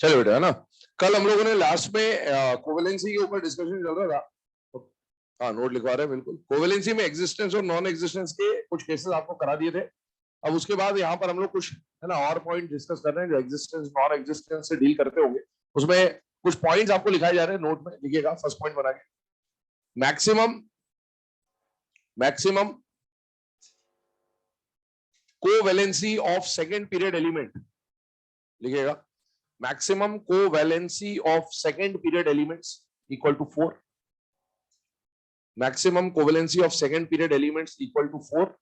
चलो बेटा, है ना। कल हम लोगों ने लास्ट में कोवेलेंसी के ऊपर डिस्कशन चल रहा था। हाँ, नोट लिखवा रहे हैं बिल्कुल। कोवेलेंसी में एग्जिस्टेंस और नॉन एग्जिस्टेंस के कुछ केसेस आपको करा दिए थे। अब उसके बाद यहाँ पर हम लोग कुछ, है ना, और पॉइंट डिस्कस कर रहे हैं जो एग्जिस्टेंस नॉन एग्जिस्टेंस से डील करते होंगे। उसमें कुछ पॉइंट्स आपको लिखाए जा रहे हैं, नोट में लिखिएगा। फर्स्ट पॉइंट बना के maximum covalency of second period element लिखिएगा। Maximum covalency of second period elements equal to 4। Maximum covalency of second period elements equal to 4।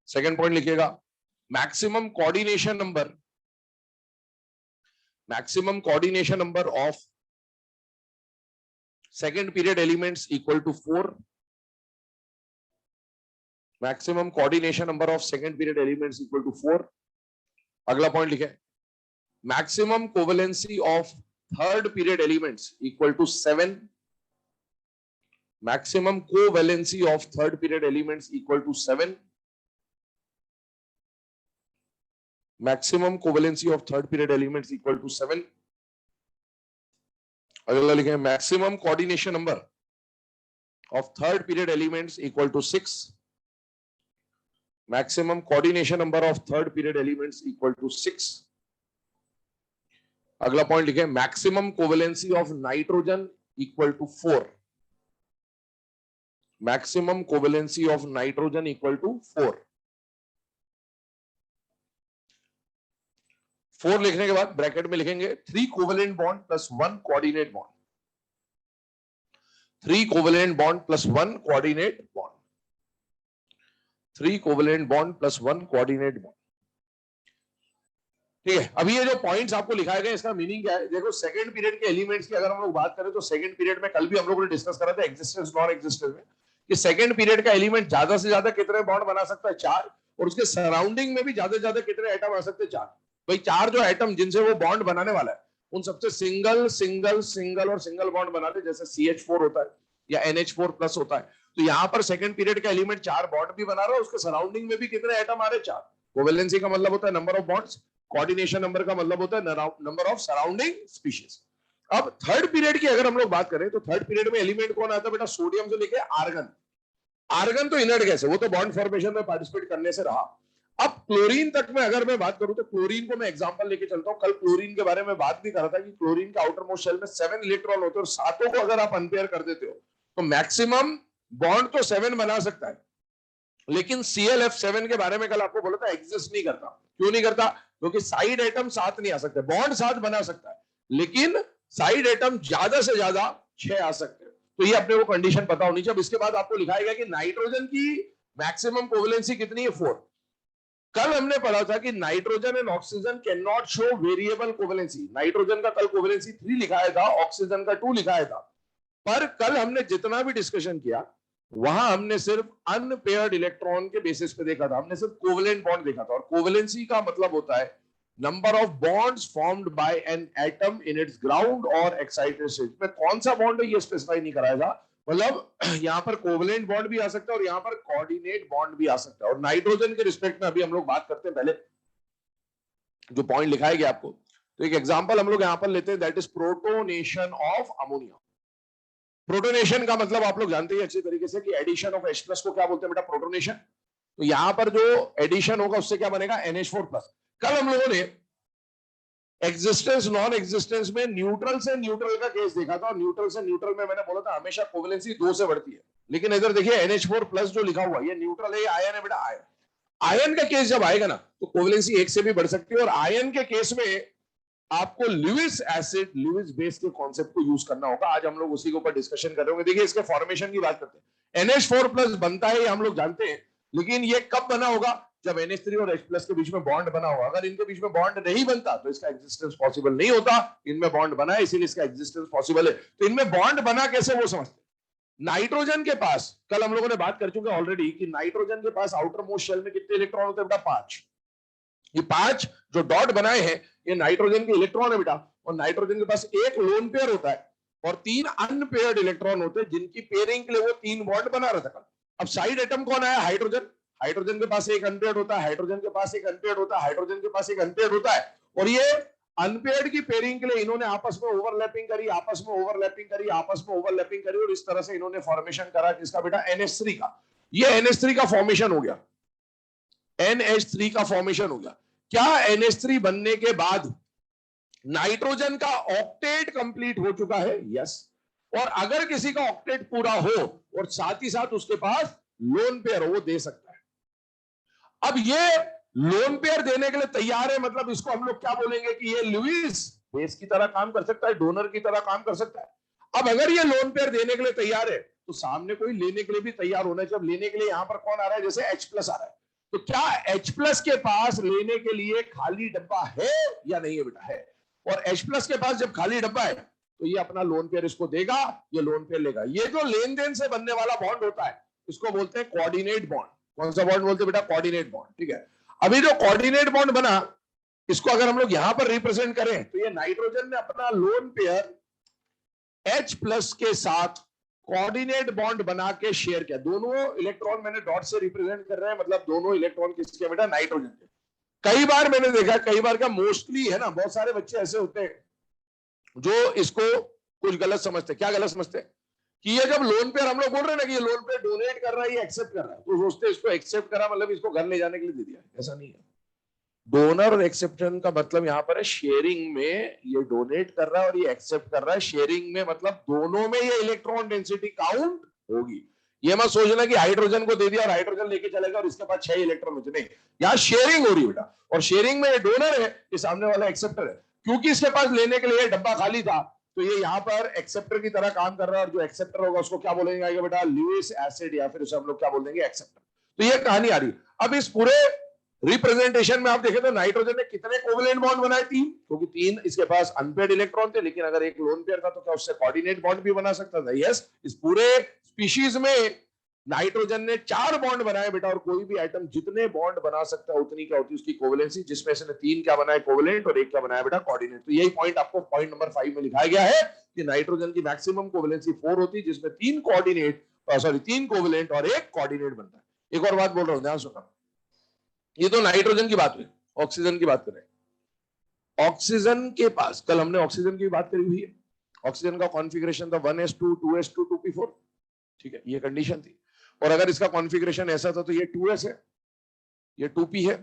Second point लिखिएगा, maximum coordination number of second period elements equal to 4। Maximum coordination number of second period elements equal to 4। अगला point लिखे, maximum covalency of third period elements equal to 7। Maximum covalency of third period elements equal to 7। Maximum covalency of third period elements equal to 7। अगला लिखे, maximum coordination number of third period elements equal to 6। Maximum coordination number of third period elements equal to 6। अगला point लिखे, maximum covalency of nitrogen equal to 4। Maximum covalency of nitrogen equal to 4। 4 लिखने के बाद bracket में लिखेंगे 3 covalent bond plus 1 coordinate bond. 3 covalent bond plus 1 coordinate bond. 3 covalent bond plus 1 coordinate bond. ठीक है। अभी ये जो पॉइंट्स आपको लिखाए गए इसका मीनिंग क्या है? देखो, सेकंड पीरियड के एलिमेंट्स की अगर हम लोग बात करें तो सेकंड पीरियड में कल भी हम लोगों ने डिस्कस करा था एग्जिस्टेंस नॉन एग्जिस्टेंस में कि सेकंड पीरियड का एलिमेंट ज्यादा से ज्यादा कितने बॉन्ड बना सकता है? 4। और उसके सराउंडिंग में भी ज्यादा से ज्यादा कितने एटम आ सकते हैं? 4। भाई 4 जो एटम जिनसे वो बॉन्ड बनाने वाला है उन सबसे सिंगल सिंगल सिंगल और सिंगल बॉन्ड बनाते, जैसे CH4 होता है या NH4 प्लस होता है। तो यहाँ पर सेकंड पीरियड का एलिमेंट 4 बॉन्ड भी बना रहा है, उसके सराउंडिंग में भी कितने एटम आ रहे? 4। कोवेलेंसी का मतलब होता है number of bonds, coordination number का मतलब होता है नंबर ऑफ सराउंडिंग स्पीशीज। अब थर्ड पीरियड की अगर हम लोग बात करें तो थर्ड पीरियड में एलिमेंट कौन आता है बेटा? सोडियम से लेके आर्गन। आर्गन तो इनर्ट गैस है, वो तो बॉन्ड फॉर्मेशन में पार्टिसिपेट करने से रहा। अब क्लोरीन तक में अगर मैं बात करूं तो क्लोरीन को मैं एग्जांपल लेके चलता हूं। कल क्लोरीन के बारे में बात भी कर रहा था कि क्लोरीन का आउटर मोस्ट शेल में 7 इलेक्ट्रॉन होते हैं और सातों को अगर आप अनपेयर कर देते हो तो मैक्सिमम बॉन्ड तो 7 बना सकता है, लेकिन ClF7 के बारे में कल आपको बोला था एग्जिस्ट नहीं करता। क्यों नहीं करता? क्योंकि साइड एटम 7 नहीं आ सकते। बॉन्ड 7 बना सकता है लेकिन साइड एटम ज्यादा से ज्यादा 6 आ सकते हैं। तो ये अपने को कंडीशन पता होनी चाहिए। इसके बाद आपको लिखाया गया कि नाइट्रोजन की मैक्सिमम कोवेलेंसी कितनी है? 4। कल हमने पढ़ा था कि nitrogen and oxygen can not show variable covalency. Nitrogen का कल कोवेलेंसी 3 लिखाया था, ऑक्सीजन का 2 लिखाया था। पर कल हमने जितना भी डिस्कशन किया वहां हमने सिर्फ अनपेयर्ड इलेक्ट्रॉन के बेसिस पे देखा था, हमने सिर्फ कोवेलेंट बॉन्ड देखा था। और कोवेलेंसी का मतलब होता है number of bonds formed by an atom in its ground और एक्साइटेड स्टेट में। कौन सा बॉन्ड है ये स्पेसिफाई नहीं कराया था। मतलब यहाँ पर कोवेलेंट बॉन्ड भी आ सकता है और यहाँ पर कोऑर्डिनेट बॉन्ड भी आ सकता है। और नाइट्रोजन के रिस्पेक्ट में अभी हम लोग बात करते हैं, पहले जो पॉइंट लिखाया गया आपको, तो एक एग्जांपल हम लोग यहाँ पर लेते हैं, that is protonation of ammonia. Protonation का मतलब आप लोग जानते हैं अच्छी तरीके से कि एडिशन ऑफ H+ को क्या बोलते हैं बेटा? प्रोटोनेशन। तो यहां पर जो एडिशन होगा उससे क्या बनेगा? NH4+। कल हम लोगों ने एग्जिस्टेंस नॉन एग्जिस्टेंस में न्यूट्रल से न्यूट्रल का केस देखा था और न्यूट्रल से न्यूट्रल में मैंने बोला था हमेशा कोवेलेंसी 2 से बढ़ती है। लेकिन इधर देखिए NH4+ जो लिखा हुआ है ये न्यूट्रल है, आयन है बेटा, आयन। आयन का केस जब आएगा ना तो कोवेलेंसी 1 से भी बढ़ सकती है। और आयन के केस में आपको लुईस एसिड, लुईस बेस के कॉन्सेप्ट को यूज करना होगा। आज हम लोग उसी के ऊपर डिस्कशन कर रहे होंगे। देखिए इसके फॉर्मेशन की बात करते हैं। NH4+ बनता है ये हम लोग जानते हैं, लेकिन ये कब बना होगा? जब NH3 और H+ के बीच में बॉन्ड बना होगा। अगर इनके बीच में बॉन्ड नहीं बनता तो इसका एग्जिस्टेंस पॉसिबल नहीं होता। इनमें बॉन्ड बना है इसीलिए इसका एग्जिस्टेंस पॉसिबल है। तो इनमें बॉन्ड बना कैसे वो समझते। नाइट्रोजन के पास कल हम लोगों ने बात कर चुके हैं ऑलरेडी कि नाइट्रोजन के पास आउटर मोस्ट शेल में कितने इलेक्ट्रॉन होते हैं बेटा? 5। ये 5 जो डॉट बनाए हैं ये नाइट्रोजन के इलेक्ट्रॉन है बेटा। और नाइट्रोजन के पास एक लोन पेयर होता है और 3 अनपेयर्ड इलेक्ट्रॉन होते हैं जिनकी पेयरिंग के लिए वो 3 बॉन्ड बना रहा था। अब साइड एटम कौन आया? हाइड्रोजन। हाइड्रोजन के पास एक अनपेयर्ड होता है, हाइड्रोजन के पास एक अनपेयर्ड होता है, हाइड्रोजन के पास एक अनपेयर्ड होता है। और ये अनपेयर्ड की पेयरिंग के लिए इन्होंने आपस में ओवरलैपिंग करी, आपस में ओवरलैपिंग करी, आपस में ओवरलैपिंग करी, और इस तरह से इन्होंने फॉर्मेशन करा किसका बेटा, NH3 का। ये NH3 का फॉर्मेशन हो गया, NH3 का फॉर्मेशन हो गया। क्या NH3 बनने के बाद नाइट्रोजन का ऑक्टेट कंप्लीट हो चुका है? यस। और अगर किसी का ऑक्टेट पूरा हो और साथ ही साथ उसके पास लोन पेयर हो, वो दे सकता है। अब ये लोन पेयर देने के लिए तैयार है, मतलब इसको हम लोग क्या बोलेंगे कि ये लुईस बेस की तरह काम कर सकता है, डोनर की तरह काम कर सकता है। अब अगर ये लोन पेयर देने के लिए तैयार है तो सामने कोई लेने के लिए भी तैयार होना चाहिए। जब लेने के लिए यहां पर कौन आ रहा है, जैसे H+ आ रहा है, तो क्या H+ के पास लेने के लिए खाली डब्बा है या नहीं है बेटा? है। और H+ के पास जब खाली डब्बा है तो ये अपना लोन पेयर इसको देगा, ये लोन पेयर लेगा। ये जो लेन देन से बनने वाला बॉन्ड होता है इसको बोलते हैं कोऑर्डिनेट बॉन्ड। कौन सा बॉन्ड बोलते हैं बेटा? Coordinate bond. ठीक है, अभी जो कोऑर्डिनेट बॉन्ड बना, इसको अगर हम लोग यहां पर रिप्रेजेंट करें तो ये नाइट्रोजन ने अपना लोन पेयर H+ के साथ कोऑर्डिनेट बॉन्ड बना के शेयर किया। दोनों इलेक्ट्रॉन मैंने डॉट से रिप्रेजेंट कर रहे हैं, मतलब दोनों इलेक्ट्रॉन किसके बेटा? नाइट्रोजन के। कई बार मैंने देखा, कई बार क्या मोस्टली है ना, बहुत सारे बच्चे ऐसे होते हैं जो इसको कुछ गलत समझते हैं। क्या गलत समझते हैं? कि ये जब लोन पेयर हम लोग बोल रहे हैं ना कि ये लोन पेयर डोनेट कर रहा है, ये एक्सेप्ट कर रहा है, तो सोचते हैं इसको एक्सेप्ट करा मतलब इसको घर ले जाने के लिए दे दिया। ऐसा नहीं है। डोनर और एक्सेप्टेंस का मतलब यहां पर है शेयरिंग में ये डोनेट कर रहा है और ये एक्सेप्ट कर रहा है। शेयरिंग में मतलब दोनों में ये इलेक्ट्रॉन डेंसिटी काउंट होगी। ये मत सोचना कि हाइड्रोजन को दे दिया और हाइड्रोजन लेके चलेगा और इसके पास 6 इलेक्ट्रॉन बचे। नहीं, यहाँ शेयरिंग हो रही है बेटा, और शेयरिंग में ये डोनर है, ये सामने वाला एक्सेप्टर है। क्योंकि इसके पास लेने के लिए डब्बा खाली था तो ये यहाँ पर एक्सेप्टर की तरह काम कर रहा है, और जो एक्सेप्टर होगा उसको क्या बोलेंगे आगे बेटा? ल्यूइस एसिड, या फिर उसे हम लोग क्या बोल देंगे? एक्सेप्टर। तो ये कहानी आ रही। अब इस पूरे रिप्रेजेंटेशन में आप देखें तो नाइट्रोजन ने कितने कोवेलेंट बॉन्ड बनाए? 3, क्योंकि 3 इसके पास अनपेयर्ड इलेक्ट्रॉन थे। लेकिन अगर एक लोन पेयर था तो क्या उससे कोऑर्डिनेट बॉन्ड भी बना सकता था? यस। इस पूरे स्पीशीज में नाइट्रोजन ने 4 बॉन्ड बनाए बेटा, और कोई भी आइटम जितने बॉन्ड बना सकता है उतनी क्या होती है उसकी कोवेलेंसी, जिसमें से 3 क्या बनाए? कोवेलेंट, और 1 क्या बनाया बेटा? कोऑर्डिनेट। तो यही पॉइंट आपको पॉइंट नंबर 5 में लिखाया गया है कि नाइट्रोजन की मैक्सिमम कोवेलेंसी 4 होती है, जिसमें 3 कोऑर्डिनेट, सॉरी 3 कोवेलेंट और 1 कोऑर्डिनेट बनता है। एक और बात बोल रहा हूं, ध्यान सुनना। ये तो नाइट्रोजन की बात हुई। ऑक्सीजन की बात करें। ऑक्सीजन के पास कल हमने ऑक्सीजन की बात करी हुई है। ऑक्सीजन का कॉन्फ़िगरेशन था 1s2 2s2 2p4। ठीक है, ये कंडीशन थी। और अगर इसका कॉन्फ़िगरेशन ऐसा था तो ये 2s है, ये 2p है।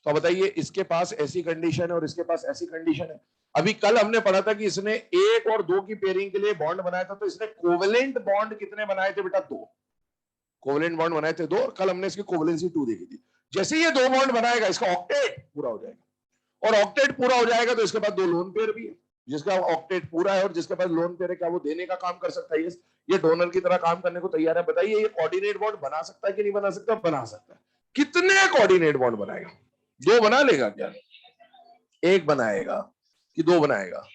तो बताइए, इसके पास ऐसी कंडीशन है और इसके पास ऐसी कंडीशन है। अभी कल हमने पढ़ा था कि इसने 1 और 2 की पेयरिंग के लिए बॉन्ड बनाया था, तो इसने कोवेलेंट बॉन्ड कितने बनाए थे बेटा? 2 कोवेलेंट बॉन्ड बनाए थे 2, और कल हमने इसकी कोवेलेंसी 2 देखी थी। जैसे ये 2 बॉन्ड बनाएगा इसका ऑक्टेट पूरा हो जाएगा, और ऑक्टेट पूरा हो जाएगा तो इसके पास 2 लोन पेयर भी है। जिसका ऑक्टेट पूरा है और जिसके पास लोन पेयर है, क्या वो देने का काम कर सकता है? ये डोनर की तरह काम करने को तैयार है। बताइए, ये कोऑर्डिनेट बॉन्ड बना सकता है कि नहीं बना सकता? बना सकता है। कितने कोऑर्डिनेट बॉन्ड बनाएगा? 2 बना लेगा क्या? 1 बनाएगा कि 2 बनाएगा?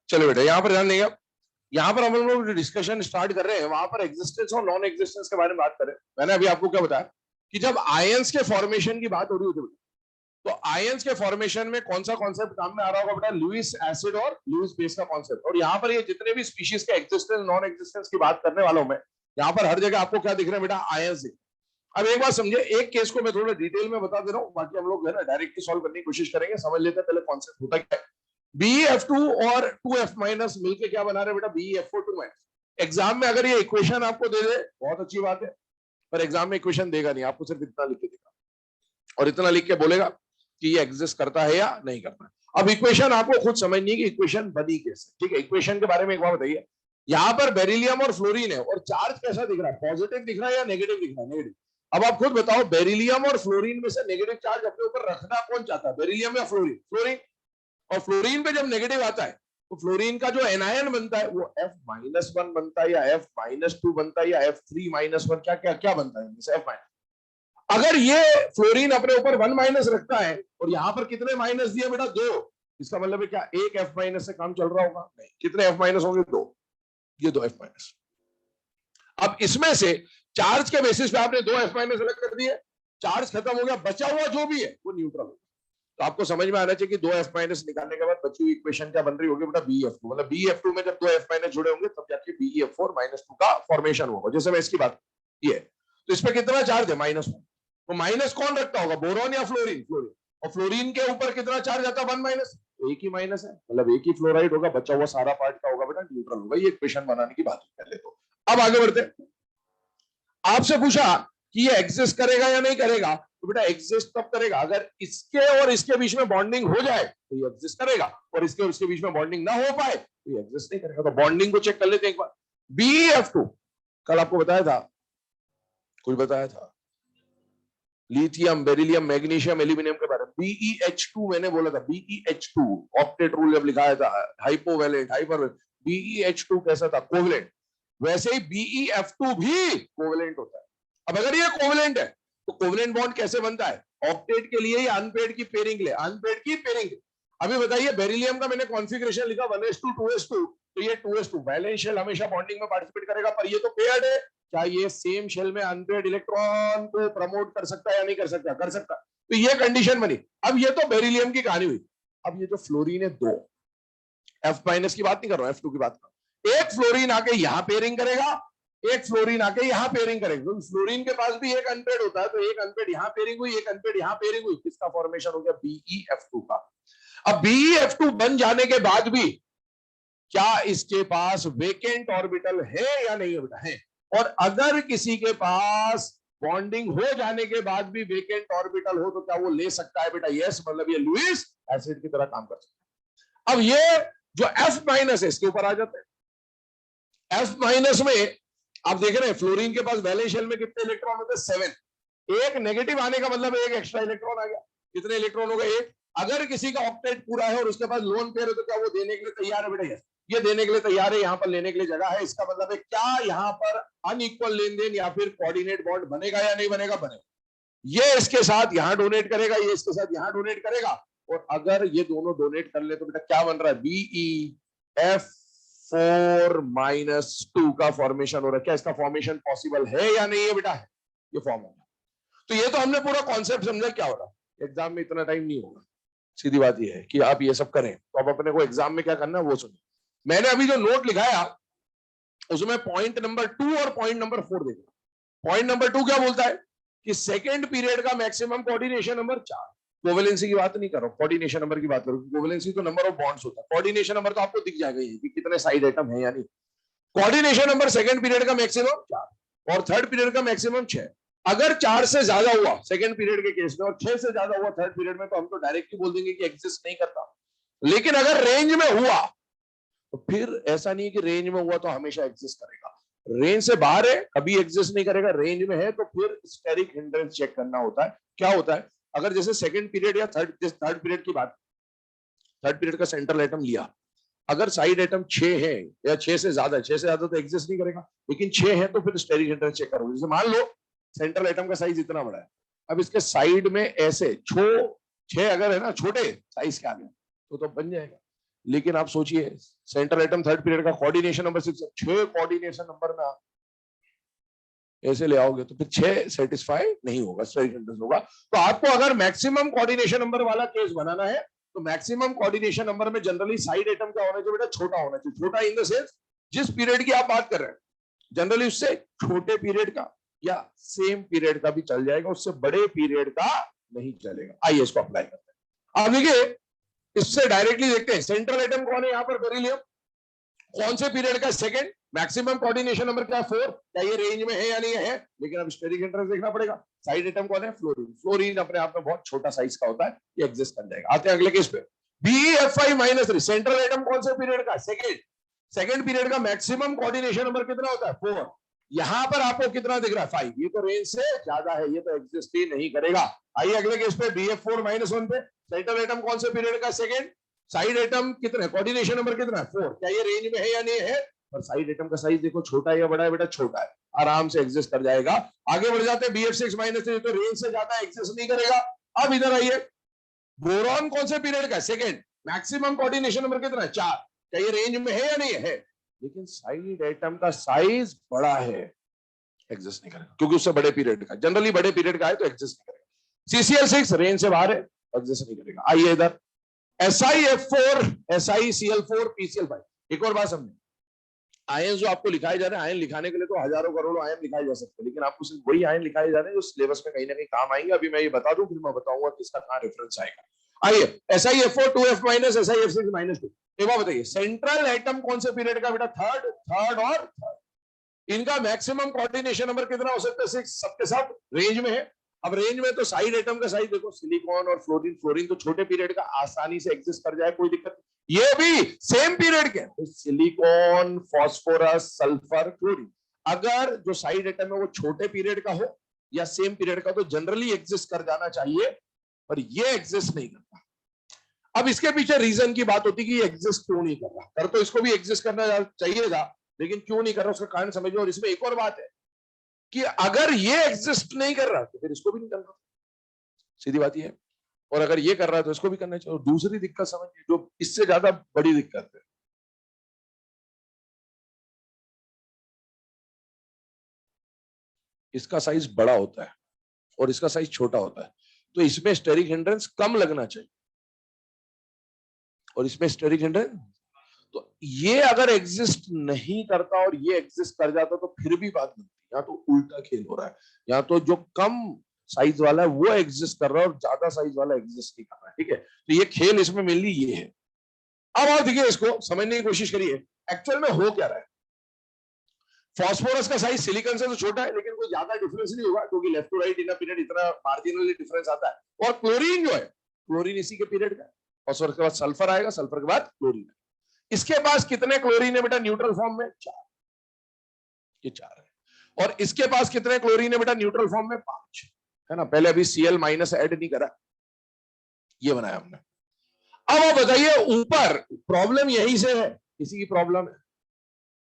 चलो बेटा यहाँ पर ध्यान देंगे। यहाँ पर हम लोग डिस्कशन स्टार्ट कर रहे हैं, वहां पर एग्जिस्टेंस और नॉन एग्जिस्टेंस के बारे में बात करें। मैंने अभी आपको क्या बताया कि जब आयंस के फॉर्मेशन की बात हो रही होती है तो आयंस के फॉर्मेशन में कौन सा कॉन्सेप्ट काम में आ रहा होगा बेटा? लुईस एसिड और लुईस बेस का कॉन्सेप्ट। और यहाँ पर ये जितने भी स्पीशीज के एग्जिस्टेंस नॉन एग्जिस्टेंस की बात करने वाला हूं मैं, यहाँ पर हर जगह आपको क्या दिख रहा है बेटा? आयंस दिख। अब एक बात समझे, एक केस को मैं थोड़ा डिटेल में बता दे रहा हूँ, बाकी हम लोग है ना डायरेक्टली सॉल्व करने की कोशिश करेंगे। समझ लेते हैं पहले कॉन्सेप्ट होता क्या है। BeF2 और 2F माइनस मिलकर क्या बना रहे बेटा? BeF4 2 minus. एग्जाम में अगर ये इक्वेशन आपको दे दे बहुत अच्छी बात है, पर एग्जाम में इक्वेशन देगा नहीं, आपको सिर्फ इतना लिख के देगा और इतना लिख के बोलेगा कि ये एग्जिस्ट करता है या नहीं करता। अब इक्वेशन आपको खुद समझनी है कि इक्वेशन बनी कैसे। ठीक है, इक्वेशन के बारे में एक बार बताइए। यहाँ पर बेरिलियम और फ्लोरीन है और चार्ज कैसा दिख रहा है? पॉजिटिव दिख रहा है या नेगेटिव दिख रहा है? नेगेटिव। अब आप खुद बताओ, बेरिलियम और फ्लोरीन में से नेगेटिव चार्ज अपने ऊपर रखना कौन चाहता है? बेरिलियम या फ्लोरीन? फ्लोरीन। और फ्लोरीन पे जब नेगेटिव आता है तो फ्लोरीन का जो एनायन बनता है वो F-1 बनता है या F-2 बनता है या F3-1, क्या क्या क्या बनता है? F-। अगर ये फ्लोरीन अपने ऊपर 1- रखता है और यहां पर कितने माइनस दिए बेटा? 2। इसका मतलब है क्या एक F- से काम चल रहा होगा? नहीं। कितने F- होंगे? 2। ये 2 F-। अब इसमें से चार्ज के बेसिस पे आपने 2 F- अलग कर दिए, चार्ज खत्म हो गया, बचा हुआ जो भी है वो न्यूट्रल होगा। तो आपको समझ में आना चाहिए कि 2 F- निकालने के बाद बची हुई इक्वेशन क्या बन रही होगी बेटा? BeF2। मतलब BeF2 में जब 2 F- जुड़े होंगे तब जाके BeF4-2 का फॉर्मेशन होगा। जैसे मैं इसकी बात ये, तो इस पे कितना चार्ज है? -1। तो माइनस कौन रखता होगा? बोरॉन या फ्लोरीन? फ्लोरीन। और फ्लोरीन के ऊपर कितना चार्ज आता है? 1-। तो एक ही माइनस है, मतलब एक ही फ्लोराइड होगा, बचा हुआ सारा पार्ट का होगा बेटा? न्यूट्रल होगा। ये इक्वेशन बनाने की बात पहले। तो अब आगे बढ़ते हैं। आपसे पूछा कि ये एग्जिस्ट करेगा या नहीं करेगा, तो बेटा एग्जिस्ट तब करेगा अगर इसके और इसके बीच में बॉन्डिंग हो जाए तो ये एग्जिस्ट करेगा, और इसके और इसके बीच में बॉन्डिंग ना हो पाए तो ये एग्जिस्ट नहीं करेगा। तो बॉन्डिंग को चेक कर लेते हैं एक बार। BeF2 कल आपको बताया था, कुछ बताया था, लिथियम, बेरिलियम, मैग्नीशियम, एल्यूमिनियम के बारे में। BeH2 मैंने बोला था, BeH2 ऑक्टेट रूल जब लिखाया था, हाइपोवैलेंट, हाइपरवैलेंट। BeH2 कैसा था? कोवलेंट। वैसे ही BeF2 भी कोवलेंट होता है। अब अगर ये कोवलेंट है तो कोवलेंट बॉन्ड कैसे बनता है? ऑक्टेट के लिए या अनपेड की पेयरिंग ले? अनपेड की पेयरिंग। अभी बताइए, बेरिलियम का मैंने कॉन्फ़िगरेशन लिखा 1s2 2s2, तो ये 2s2 वैलेंस शेल हमेशा बॉन्डिंग में पार्टिसिपेट करेगा, पर ये तो पेयर्ड है। क्या ये सेम शेल में अनपेड इलेक्ट्रॉन को प्रमोट कर सकता है या नहीं कर सकता? कर सकता। तो ये कंडीशन बनी। अब ये तो बेरिलियम की कहानी हुई। अब ये जो फ्लोरीन है 2 F- की बात नहीं कर रहा हूं, F2 की बात कर रहा हूं। एक फ्लोरीन आके यहां पेयरिंग करेगा, एक फ्लोरीन आके यहां पेयरिंग करेगा। तो फ्लोरीन के पास भी एक अनपेड होता है, तो एक अनपेड यहां पेयरिंग हुई, एक अनपेड यहां पेयरिंग हुई, किसका फॉर्मेशन हो गया? BeF2 का। अब BeF2 बन जाने के बाद भी क्या इसके पास वेकेंट ऑर्बिटल है या नहीं है बेटा? है। और अगर किसी के पास बॉन्डिंग हो जाने के बाद भी वेकेंट ऑर्बिटल हो तो क्या वो ले सकता है बेटा? यस। मतलब ये लुईस एसिड की तरह काम कर सकता है। अब ये जो F- है इसके ऊपर आ जाते हैं। F- में आप देख रहे हैं फ्लोरीन के पास वैलेंस शेल में कितने इलेक्ट्रॉन होते हैं? 7। एक नेगेटिव आने का मतलब एक एक्स्ट्रा इलेक्ट्रॉन आ गया। कितने इलेक्ट्रॉन हो गए? एक। अगर किसी का ऑक्टेट पूरा है और उसके पास लोन पेयर है तो क्या वो देने के लिए तैयार है बेटा? यस। ये देने के लिए तैयार है, यहां पर लेने के लिए जगह है। इसका मतलब है क्या यहां पर अनइक्वल लेन देन या फिर कोऑर्डिनेट बॉन्ड बनेगा या नहीं बनेगा? बनेगा। ये इसके साथ यहां डोनेट करेगा, ये इसके साथ यहां डोनेट करेगा, और अगर ये दोनों डोनेट कर ले तो बेटा क्या बन रहा है? BeF4-2 का फॉर्मेशन हो रहा है। क्या इसका फॉर्मेशन पॉसिबल है या नहीं है बेटा? है। ये फॉर्म हो गया। तो ये तो हमने पूरा कॉन्सेप्ट समझा क्या हो रहा है। एग्जाम में इतना टाइम नहीं होगा, सीधी बात ये है कि आप ये सब करें, तो अब अपने को एग्जाम में क्या करना है वो सुनिए। मैंने अभी जो नोट लिखाया उसमें पॉइंट नंबर 2 और पॉइंट नंबर 4 देखना। पॉइंट नंबर 2 क्या बोलता है कि सेकेंड पीरियड का मैक्सिमम कोऑर्डिनेशन नंबर 4। कोवेलेंसी की बात नहीं कर रहा हूं, कोऑर्डिनेशन नंबर की बात करूं। कोवेलेंसी तो नंबर ऑफ बॉन्ड्स होता है, कोऑर्डिनेशन नंबर तो आपको दिख जाएगा ये कि कितने साइड आइटम है या नहीं। कोऑर्डिनेशन नंबर सेकंड पीरियड का मैक्सिमम 4 और थर्ड पीरियड का मैक्सिमम 6। अगर 4 से ज्यादा हुआ सेकंड पीरियड के केस में और 6 से ज्यादा हुआ थर्ड पीरियड में, तो हम तो डायरेक्टली बोल देंगे कि एग्जिस्ट नहीं करता। लेकिन अगर रेंज में हुआ तो फिर ऐसा नहीं कि रेंज में हुआ तो हमेशा एग्जिस्ट करेगा। रेंज से बाहर है कभी एग्जिस्ट नहीं करेगा, रेंज में है तो फिर स्टेरिक हिंड्रेंस चेक करना होता है। क्या होता है? अगर जैसे सेकंड पीरियड या थर्ड पीरियड की बात, थर्ड पीरियड का सेंट्रल आइटम लिया, अगर साइड आइटम 6 है या 6 से ज्यादा, 6 से ज्यादा तो एग्जिस्ट नहीं करेगा, लेकिन 6 है तो फिर स्टेरिक हिंड्रेंस चेक करोगे। जैसे मान लो सेंट्रल आइटम का साइज इतना बड़ा है, अब इसके साइड में ऐसे 6 अगर है ना छोटे साइज के आगे तो बन जाएगा। लेकिन आप सोचिए सेंट्रल एटम थर्ड पीरियड का कोऑर्डिनेशन नंबर 6, 6 कोऑर्डिनेशन नंबर में आप ऐसे ले आओगे तो फिर 6 सेटिस्फाई नहीं होगा, स्टेरिक हिंड्रेंस होगा। तो आपको अगर मैक्सिमम कोऑर्डिनेशन नंबर वाला केस बनाना है तो मैक्सिमम कोऑर्डिनेशन नंबर में जनरली साइड एटम क्या होना चाहिए बेटा, छोटा होना चाहिए। छोटा इन द सेंस जिस पीरियड की आप बात कर रहे हैं जनरली उससे छोटे पीरियड का या सेम पीरियड का भी चल जाएगा, उससे बड़े पीरियड का नहीं चलेगा। आइए इसको अप्लाई करते हैं। अब देखिए इससे डायरेक्टली देखते हैं सेंट्रल एटम कौन है, यहां पर बेरिलियम कौन से पीरियड का, सेकंड, मैक्सिमम कोऑर्डिनेशन नंबर क्या 4, क्या ये रेंज में है या नहीं है, लेकिन अब स्टेरिक हिंड्रेंस देखना पड़ेगा। साइड एटम कौन है, फ्लोरीन। फ्लोरीन अपने आप में बहुत छोटा साइज का होता है, ये एग्जिस्ट कर जाएगा। आते हैं अगले केस पे, BeFi-3 सेंट्रल एटम कौन से पीरियड का, सेकंड। सेकंड पीरियड का मैक्सिमम कोऑर्डिनेशन नंबर कितना होता है 4, यहां पर आपको कितना दिख रहा है 5, ये तो रेंज से ज्यादा है, ये तो एग्जिस्ट ही नहीं करेगा। आइए अगले केस पे BF4-1 पे सेंट्रल एटम कौन से पीरियड का, सेकंड। साइड एटम कितना, कोऑर्डिनेशन नंबर कितना है 4, क्या ये रेंज में है या नहीं है, और साइड एटम का साइज देखो छोटा है या बड़ा है बेटा, छोटा है, आराम से एग्जिस्ट कर जाएगा। आगे बढ़ जाते हैं BF6-3 तो रेंज से ज्यादा एग्जिस्ट नहीं करेगा। अब इधर आइए, बोरॉन कौन से पीरियड का, सेकंड, मैक्सिमम कोऑर्डिनेशन नंबर कितना है 4, क्या ये रेंज में है या नहीं है, लेकिन साइड एटम का साइज बड़ा है, एग्जिस्ट नहीं करेगा, क्योंकि उससे बड़े पीरियड का, जनरली बड़े पीरियड का है तो एग्जिस्ट नहीं करेगा। CCl6 रेंज से बाहर है, एग्जिस्ट नहीं करेगा। आइए इधर SiF4, SiCl4, PCl5। एक और बात समझे, आयन जो आपको लिखाए जा रहे हैं, आयन लिखाने के लिए तो हजारों करोड़ों आयन लिखाए जा सकते हैं, लेकिन आपको सिर्फ वही आयन लिखाए जा रहे हैं जो सिलेबस में कहीं ना कहीं काम आएंगे। अभी मैं ये बता दूं, फिर मैं बताऊंगा किसका कहां रेफरेंस आएगा। आइए SiF4 2F- SiF6-2। एक बात बताइए, सेंट्रल एटम कौन से पीरियड का बेटा, थर्ड, थर्ड और थर्ड। इनका मैक्सिमम कोऑर्डिनेशन नंबर कितना हो सकता है 6, सबके सब रेंज में है। अब रेंज में तो साइड एटम का साइज देखो, सिलिकॉन और फ्लोरीन, फ्लोरीन तो छोटे पीरियड का आसानी से एग्जिस्ट कर जाए, कोई दिक्कत नहीं। ये भी सेम पीरियड के, तो सिलिकॉन, फास्फोरस, सल्फर, क्लोरीन, अगर जो साइड एटम है वो छोटे पीरियड का हो या सेम पीरियड का तो जनरली एग्जिस्ट कर जाना चाहिए, पर ये एग्जिस्ट नहीं करता। अब इसके पीछे रीजन की बात होती है कि ये एग्जिस्ट क्यों नहीं कर रहा, कर तो इसको भी एग्जिस्ट करना चाहिए था, लेकिन क्यों नहीं कर रहा उसका कारण समझो। और इसमें एक और बात है कि अगर ये एग्जिस्ट नहीं कर रहा तो फिर इसको भी नहीं करना, सीधी बात ये है। और अगर ये कर रहा है तो इसको भी करना चाहिए। और दूसरी दिक्कत समझिए, जो इससे ज्यादा बड़ी दिक्कत है, इसका साइज बड़ा होता है और इसका साइज छोटा होता है, तो इसमें स्टेरिक हिंड्रेंस कम लगना चाहिए और इसमें स्टेरिक हिंड्रेंस, तो ये अगर एग्जिस्ट नहीं करता और ये एग्जिस्ट कर जाता तो फिर भी बात बनती। यहाँ तो उल्टा खेल हो रहा है, यहाँ तो जो कम साइज वाला है वो एग्जिस्ट कर रहा है और ज्यादा साइज वाला एग्जिस्ट नहीं कर रहा है, ठीक है। तो ये खेल इसमें मेनली ये है। अब आप देखिए, इसको समझने की कोशिश करिए एक्चुअल में हो क्या रहा है। फास्फोरस का साइज सिलिकॉन से तो छोटा है, लेकिन कोई ज्यादा डिफरेंस नहीं होगा, क्योंकि left to right in period इतना मार्जिनली डिफरेंस आता है। और क्लोरीन जो है, क्लोरीन इसी के पीरियड का है, फास्फोरस के बाद सल्फर आएगा, सल्फर के बाद क्लोरीन। इसके पास कितने क्लोरीन है बेटा न्यूट्रल फॉर्म में, 4, ये 4 है। और इसके पास कितने क्लोरीन है बेटा न्यूट्रल फॉर्म में, 5 है ना। पहले अभी Cl- ऐड नहीं करा, ये बनाया हमने। अब आप बताइए, ऊपर प्रॉब्लम यही से है, इसी की प्रॉब्लम है।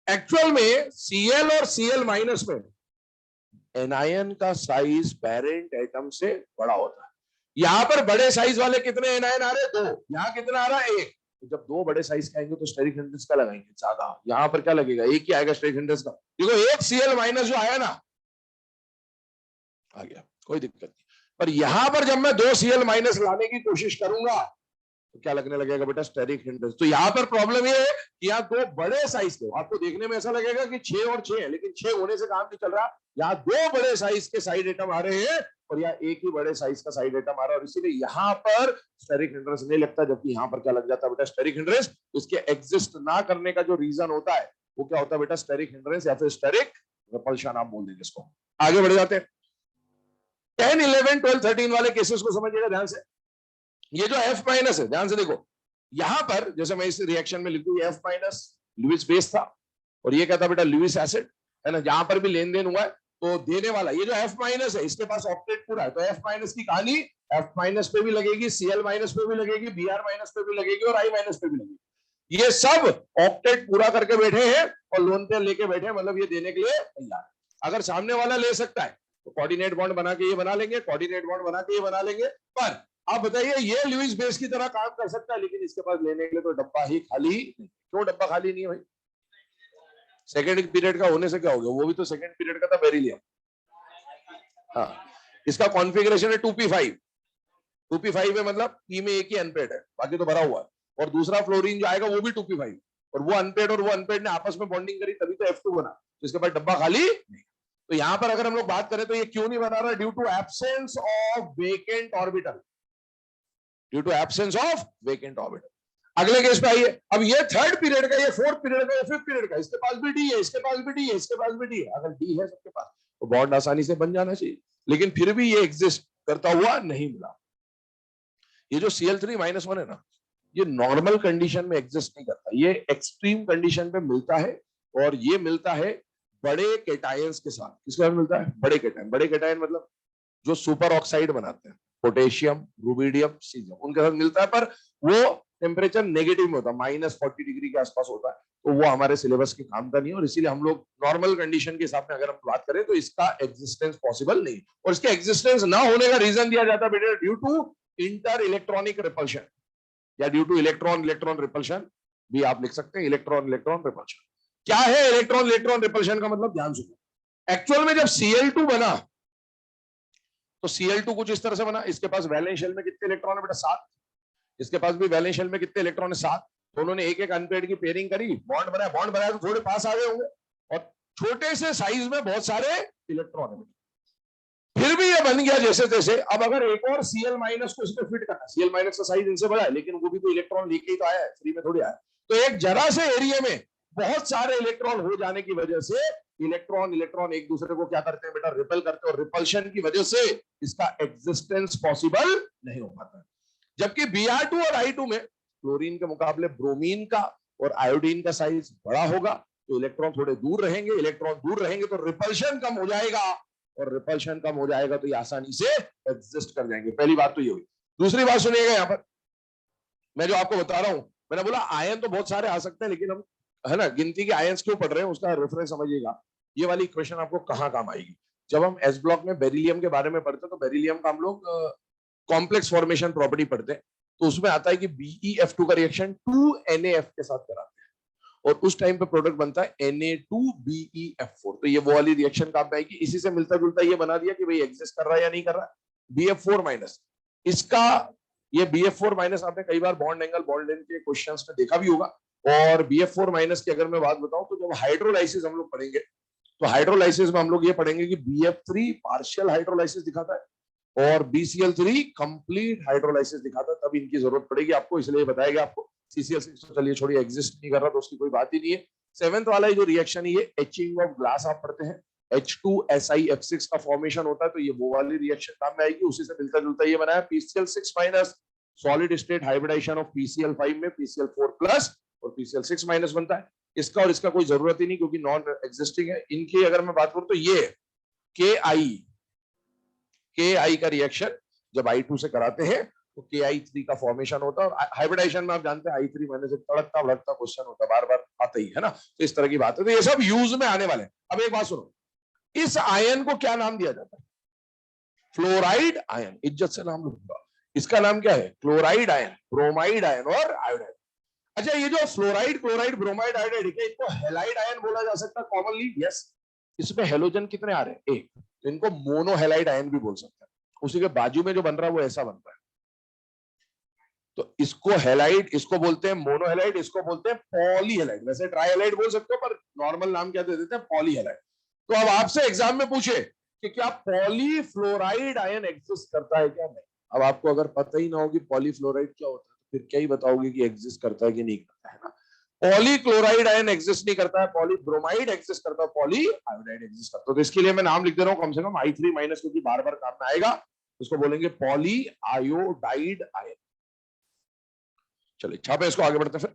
एक्चुअल में Cl और Cl- में एनायन का साइज पेरेंट एटम से बड़ा होता है। यहां पर बड़े साइज वाले कितने एनायन आ रहे हैं, 2, यहां कितना आ रहा है 1। तो जब 2 बड़े साइज के आएंगे तो स्टेरिक हिंड्रेंस का लगाएंगे ज्यादा, यहां पर क्या लगेगा, 1 ही आएगा स्टेरिक हिंड्रेंस का। देखो 1 Cl- जो आया ना, आ गया, कोई दिक्कत नहीं। पर यहां पर जब मैं 2 Cl- लाने की कोशिश करूंगा तो क्या लगने लगेगा बेटा, स्टेरिक हिंड्रेंस। तो यहां पर प्रॉब्लम ये है कि यहाँ 2 बड़े साइज के, आपको देखने में ऐसा लगेगा कि 6 और 6 है, लेकिन 6 होने से काम नहीं चल रहा। यहाँ 2 बड़े साइज के साइड एटम आ रहे हैं और यहाँ 1 ही बड़े साइज का साइड एटम आ रहा है, और इसीलिए यहाँ पर स्टेरिक हिंड्रेंस नहीं लगता, जबकि यहाँ पर क्या लग जाता है बेटा, स्टेरिक हिंड्रेंस। इसके एग्जिस्ट ना करने का जो रीजन होता है वो क्या होता है बेटा, स्टेरिक हिंड्रेंस या फिर स्टेरिक रिपल्शन आप बोल देंगे इसको। आगे बढ़ जाते हैं, 10, 11, 12, 13 वाले केसेस को समझिएगा ध्यान से। ये जो F- है, ध्यान से देखो, यहां पर जैसे मैं इस रिएक्शन में लिखूं, F- लुईस बेस था और ये क्या था बेटा, लुईस एसिड, है ना। जहां पर भी लेन देन हुआ है तो देने वाला ये जो F- है, इसके पास ऑक्टेट पूरा है, तो F- की कहानी F- पे भी लगेगी, Cl- पे भी लगेगी, Br- पे भी लगेगी और I- पे भी लगेगी। ये सब ऑक्टेट पूरा करके बैठे हैं और लोन पे लेके बैठे हैं, मतलब ये देने के लिए तैयार है। अगर सामने वाला ले सकता है तो कोऑर्डिनेट बॉन्ड बना के ये बना लेंगे, कोऑर्डिनेट बॉन्ड बना के ये बना लेंगे। पर आप बताइए ये लुईस बेस की तरह काम कर सकता है, लेकिन इसके पास लेने के लिए तो डब्बा ही खाली नहीं। क्यों डब्बा खाली नहीं है भाई? सेकेंड पीरियड का होने से क्या हो गया, वो भी तो सेकेंड पीरियड का था बेरिलियम। हाँ, इसका कॉन्फ़िगरेशन है 2p5। 2p5 है मतलब पी में एक ही अनपेड है, बाकी तो भरा हुआ है। और दूसरा फ्लोरीन जो आएगा वो भी 2p5, और वो अनपेड और वो अनपेड ने आपस में बॉन्डिंग करी तभी तो F2 बना, तो इसके बाद डब्बा खाली नहीं। तो यहां पर अगर हम लोग बात करें तो ये क्यों नहीं बना रहा, due to absence of vacant orbital, due to absence of vacant orbital. अगले केस पे आइए, अब ये थर्ड पीरियड का, ये फोर्थ पीरियड का, ये फिफ्थ पीरियड का, इसके पास भी डी है, इसके पास भी डी है, इसके पास भी डी है। अगर डी है सबके पास तो बॉन्ड आसानी से बन जाना चाहिए, लेकिन फिर भी ये एग्जिस्ट करता हुआ नहीं मिला। ये जो Cl3-1 है ना, ये नॉर्मल कंडीशन में एग्जिस्ट नहीं करता, ये एक्सट्रीम कंडीशन पे मिलता है, और ये मिलता है बड़े केटायंस के साथ। किसके साथ मिलता है? बड़े केटायन। बड़े केटायन मतलब जो सुपर ऑक्साइड बनाते हैं, पोटेशियम, रुबिडियम, सीजियम, उनके साथ मिलता है, पर वो टेम्परेचर नेगेटिव में होता है, -40 डिग्री के आसपास होता है, तो वो हमारे सिलेबस के काम का नहीं है, और इसीलिए हम लोग नॉर्मल कंडीशन के हिसाब में अगर हम बात करें तो इसका एग्जिस्टेंस पॉसिबल नहीं। और इसके एग्जिस्टेंस ना होने का रीजन दिया जाता है बेटा due to inter electronic repulsion, या due to electron electron repulsion भी आप लिख सकते हैं। इलेक्ट्रॉन इलेक्ट्रॉन रिपल्शन क्या है? इलेक्ट्रॉन इलेक्ट्रॉन रिपल्शन का मतलब ध्यान सुनो। एक्चुअल में जब Cl2 बना तो Cl2 कुछ इस तरह से बना, इसके पास वैलेंस शेल में कितने इलेक्ट्रॉन है बेटा? 7। इसके पास भी वैलेंस शेल में कितने इलेक्ट्रॉन है? 7। तो उन्होंने एक एक अनपेड की पेयरिंग करी, बॉन्ड बनाया, बॉन्ड बनाया तो थोड़े पास आ गए होंगे, और छोटे से साइज में बहुत सारे इलेक्ट्रॉन है। फिर भी ये बन गया जैसे तैसे। अब अगर एक और Cl- को इसमें फिट करना, Cl- का साइज इनसे बड़ा है, लेकिन वो भी तो इलेक्ट्रॉन लेके ही तो आया है, फ्री में थोड़ी आया। तो एक जरा से एरिया में बहुत सारे इलेक्ट्रॉन हो जाने की वजह से इलेक्ट्रॉन इलेक्ट्रॉन एक दूसरे को क्या करते हैं बेटा? रिपेल करते हैं, और रिपल्शन की वजह से इसका एग्जिस्टेंस पॉसिबल नहीं हो पाता। जबकि Br2 और I2 में क्लोरीन के मुकाबले ब्रोमीन का और आयोडीन का साइज बड़ा होगा, तो इलेक्ट्रॉन थोड़े दूर रहेंगे, इलेक्ट्रॉन दूर रहेंगे तो रिपल्शन कम हो जाएगा, और रिपल्शन कम हो जाएगा तो ये आसानी से एग्जिस्ट कर जाएंगे। पहली बात तो ये हुई। दूसरी बात सुनिएगा, यहां पर मैं जो आपको बता रहा हूं, मैंने बोला आयन तो बहुत सारे आ सकते हैं, लेकिन हम है ना गिनती के आयंस क्यों पढ़ रहे हैं उसका रेफरेंस समझिएगा। ये वाली इक्वेशन आपको कहां काम आएगी? जब हम एस ब्लॉक में बेरिलियम के बारे में पढ़ते हैं, तो बेरिलियम का हम लोग कॉम्प्लेक्स फॉर्मेशन प्रॉपर्टी पढ़ते हैं, तो उसमें आता है कि BeF2 का रिएक्शन 2NaF के साथ कराते हैं, और उस टाइम पे प्रोडक्ट बनता है Na2BeF4। तो ये वो वाली रिएक्शन काम में आएगी। इसी से मिलता जुलता ये बना दिया कि भाई एग्जिस्ट कर रहा है या नहीं कर रहा। BF4- इसका, ये BF4- आपने कई बार बॉन्ड एंगल बॉन्ड लेंथ के क्वेश्चंस में देखा भी होगा। और BF4- की अगर मैं बात बताऊं तो जब हाइड्रोलाइसिस हम लोग पढ़ेंगे, तो हाइड्रोलाइसिस में हम लोग ये पढ़ेंगे कि BF3 पार्शियल हाइड्रोलाइसिस दिखाता है और BCl3 कंप्लीट हाइड्रोलाइसिस दिखाता है, तब इनकी जरूरत पड़ेगी आपको, इसलिए बताया गया आपको। CCl6 तो चलिए छोड़िए, एग्जिस्ट नहीं कर रहा तो उसकी कोई बात ही नहीं है। सेवेंथ वाला जो रिएक्शन है, ये एचिंग ऑफ ग्लास आप पढ़ते हैं, H2SiF6 का फॉर्मेशन होता है, तो ये वो वाली रिएक्शन काम में आएगी। उसी से मिलता जुलता ये बनाया PCl6- solid state hybridisation of PCl5 में PCl4+ और PCl6- बनता है। इसका और इसका कोई जरूरत ही नहीं, क्योंकि नॉन एग्जिस्टिंग है। इनकी अगर मैं बात करूं तो ये KI का रिएक्शन जब I2 से कराते हैं तो KI3 का फॉर्मेशन होता है, और हाइब्रिडाइजेशन में आप जानते हैं I3- से तड़कता भड़कता क्वेश्चन होता है, बार बार आता ही है ना, तो इस तरह की बात है। तो ये सब यूज में आने वाले हैं। अब एक बात सुनो, इस आयन को क्या नाम दिया जाता है? Fluoride ion. इज्जत से नाम लूंगा, इसका नाम क्या है? क्लोराइड आयन, ब्रोमाइड आयन और आयोडाइड। अच्छा, ये जो फ्लोराइड, क्लोराइड, ब्रोमाइड, आयोडाइड, क्या इनको हेलाइड आयन बोला जा सकता है कॉमनली? यस। इसमें हेलोजन कितने आ रहे हैं? एक, तो इनको मोनोहेलाइड आयन भी बोल सकते हैं। उसी के बाजू में जो बन रहा है वो ऐसा बनता है, तो इसको हेलाइड, इसको बोलते हैं मोनोहेलाइड, इसको बोलते हैं पॉलीहेलाइड। वैसे ट्राइहेलाइड बोल सकते हो, पर नॉर्मल नाम क्या दे देते हैं? पॉलीहेलाइड। तो अब आपसे एग्जाम में पूछे कि क्या पॉलीफ्लोराइड आयन एग्जिस्ट करता है क्या? नहीं। अब आपको अगर पता ही ना हो कि पॉलीफ्लोराइड क्या होता है, तो फिर क्या ही बताओगे कि एग्जिस्ट करता है कि नहीं करता है ना। पॉलीक्लोराइड आयन एग्जिस्ट नहीं करता है, पॉलीब्रोमाइड एग्जिस्ट करता है, पॉली आयोडाइड एग्जिस्ट करता है। तो इसके लिए मैं नाम लिख दे रहा हूं कम से कम I3-, क्योंकि बार बार काम में आएगा। उसको बोलेंगे पॉली आयोडाइड आयन। चलिए छापे इसको, आगे बढ़ते फिर।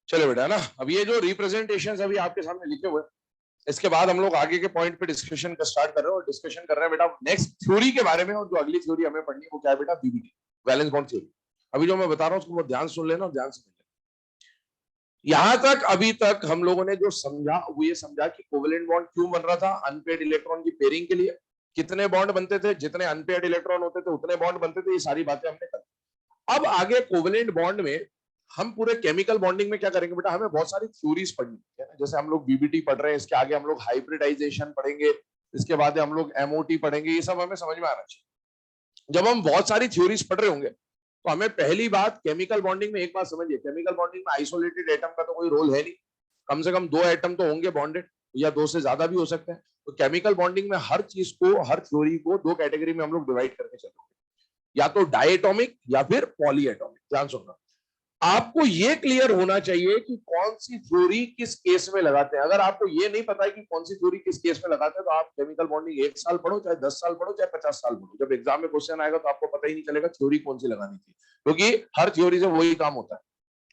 चलो बेटा ना, अब ये जो रिप्रेजेंटेशन अभी आपके सामने लिखे हुए, इसके बाद हम लोग आगे के पॉइंट पे डिस्कशन का स्टार्ट कर रहे हैं, और डिस्कशन कर रहे हैं बेटा नेक्स्ट थ्योरी के बारे में। और जो अगली थ्योरी हमें पढ़नी है वो क्या है बेटा? VBT, valence bond theory. अभी जो मैं बता रहा हूँ उसको बहुत ध्यान सुन लेना और ध्यान से लेना। यहां तक अभी तक हम लोगों ने जो समझा वो ये समझा कि कोवेलेंट बॉन्ड क्यों बन रहा था, अनपेयर्ड इलेक्ट्रॉन की पेयरिंग के लिए। कितने बॉन्ड बनते थे? जितने अनपेयर्ड इलेक्ट्रॉन होते थे उतने बॉन्ड बनते थे। ये सारी बातें हमने कर। अब आगे कोवेलेंट बॉन्ड में हम पूरे केमिकल बॉन्डिंग में क्या करेंगे बेटा? हमें बहुत सारी थ्योरीज पढ़नी है ना। जैसे हम लोग बीबीटी पढ़ रहे हैं, इसके आगे हम लोग हाइब्रिडाइजेशन पढ़ेंगे, इसके बाद हम लोग एमओटी पढ़ेंगे। ये सब हमें समझ में आना चाहिए। जब हम बहुत सारी थ्योरीज पढ़ रहे होंगे तो हमें पहली बात केमिकल बॉन्डिंग में एक बात समझिए, केमिकल बॉन्डिंग में आइसोलेटेड एटम का तो कोई रोल है नहीं। कम से कम 2 एटम तो होंगे बॉन्डेड, या 2 से ज्यादा भी हो सकते हैं। तो केमिकल बॉन्डिंग में हर चीज को, हर थ्योरी को 2 कैटेगरी में हम लोग डिवाइड करके चलेंगे, या तो डायटोमिक या फिर पॉलीएटॉमिक। ध्यान सुनना, आपको ये क्लियर होना चाहिए कि कौन सी थ्योरी किस केस में लगाते हैं। अगर आपको ये नहीं पता है कि कौन सी थ्योरी किस केस में लगाते हैं, तो आप केमिकल बॉन्डिंग 1 साल पढ़ो, चाहे 10 साल पढ़ो, चाहे 50 साल पढ़ो, जब एग्जाम में क्वेश्चन आएगा तो आपको पता ही नहीं चलेगा थ्योरी कौन सी लगानी थी। क्योंकि हर थ्योरी से वही काम होता है।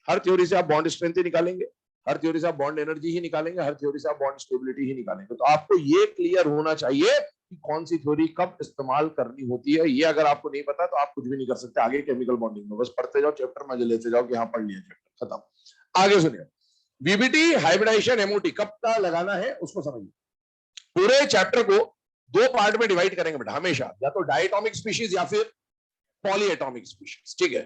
हर थ्योरी से आप बॉन्ड स्ट्रेंथ ही निकालेंगे, हर थ्योरी से आप बॉन्ड एनर्जी ही निकालेंगे, हर थ्योरी से आप बॉन्ड स्टेबिलिटी ही निकालेंगे। तो आपको ये क्लियर होना चाहिए कि कौन सी थ्योरी कब इस्तेमाल करनी होती है। ये अगर आपको नहीं पता तो आप कुछ भी नहीं कर सकते आगे केमिकल बॉन्डिंग में। बस पढ़ते जाओ, चैप्टर मजे लेते जाओ कि हाँ पढ़ लिया चैप्टर, खत्म। आगे सुनिए, बीबीटी, हाइब्रिडाइजेशन, एमओटी कब का लगाना है उसको समझिए। पूरे चैप्टर को 2 पार्ट में डिवाइड करेंगे बेटा हमेशा, या तो डायटोमिक स्पीशीज या फिर पॉलीएटॉमिक स्पीशीज। ठीक है,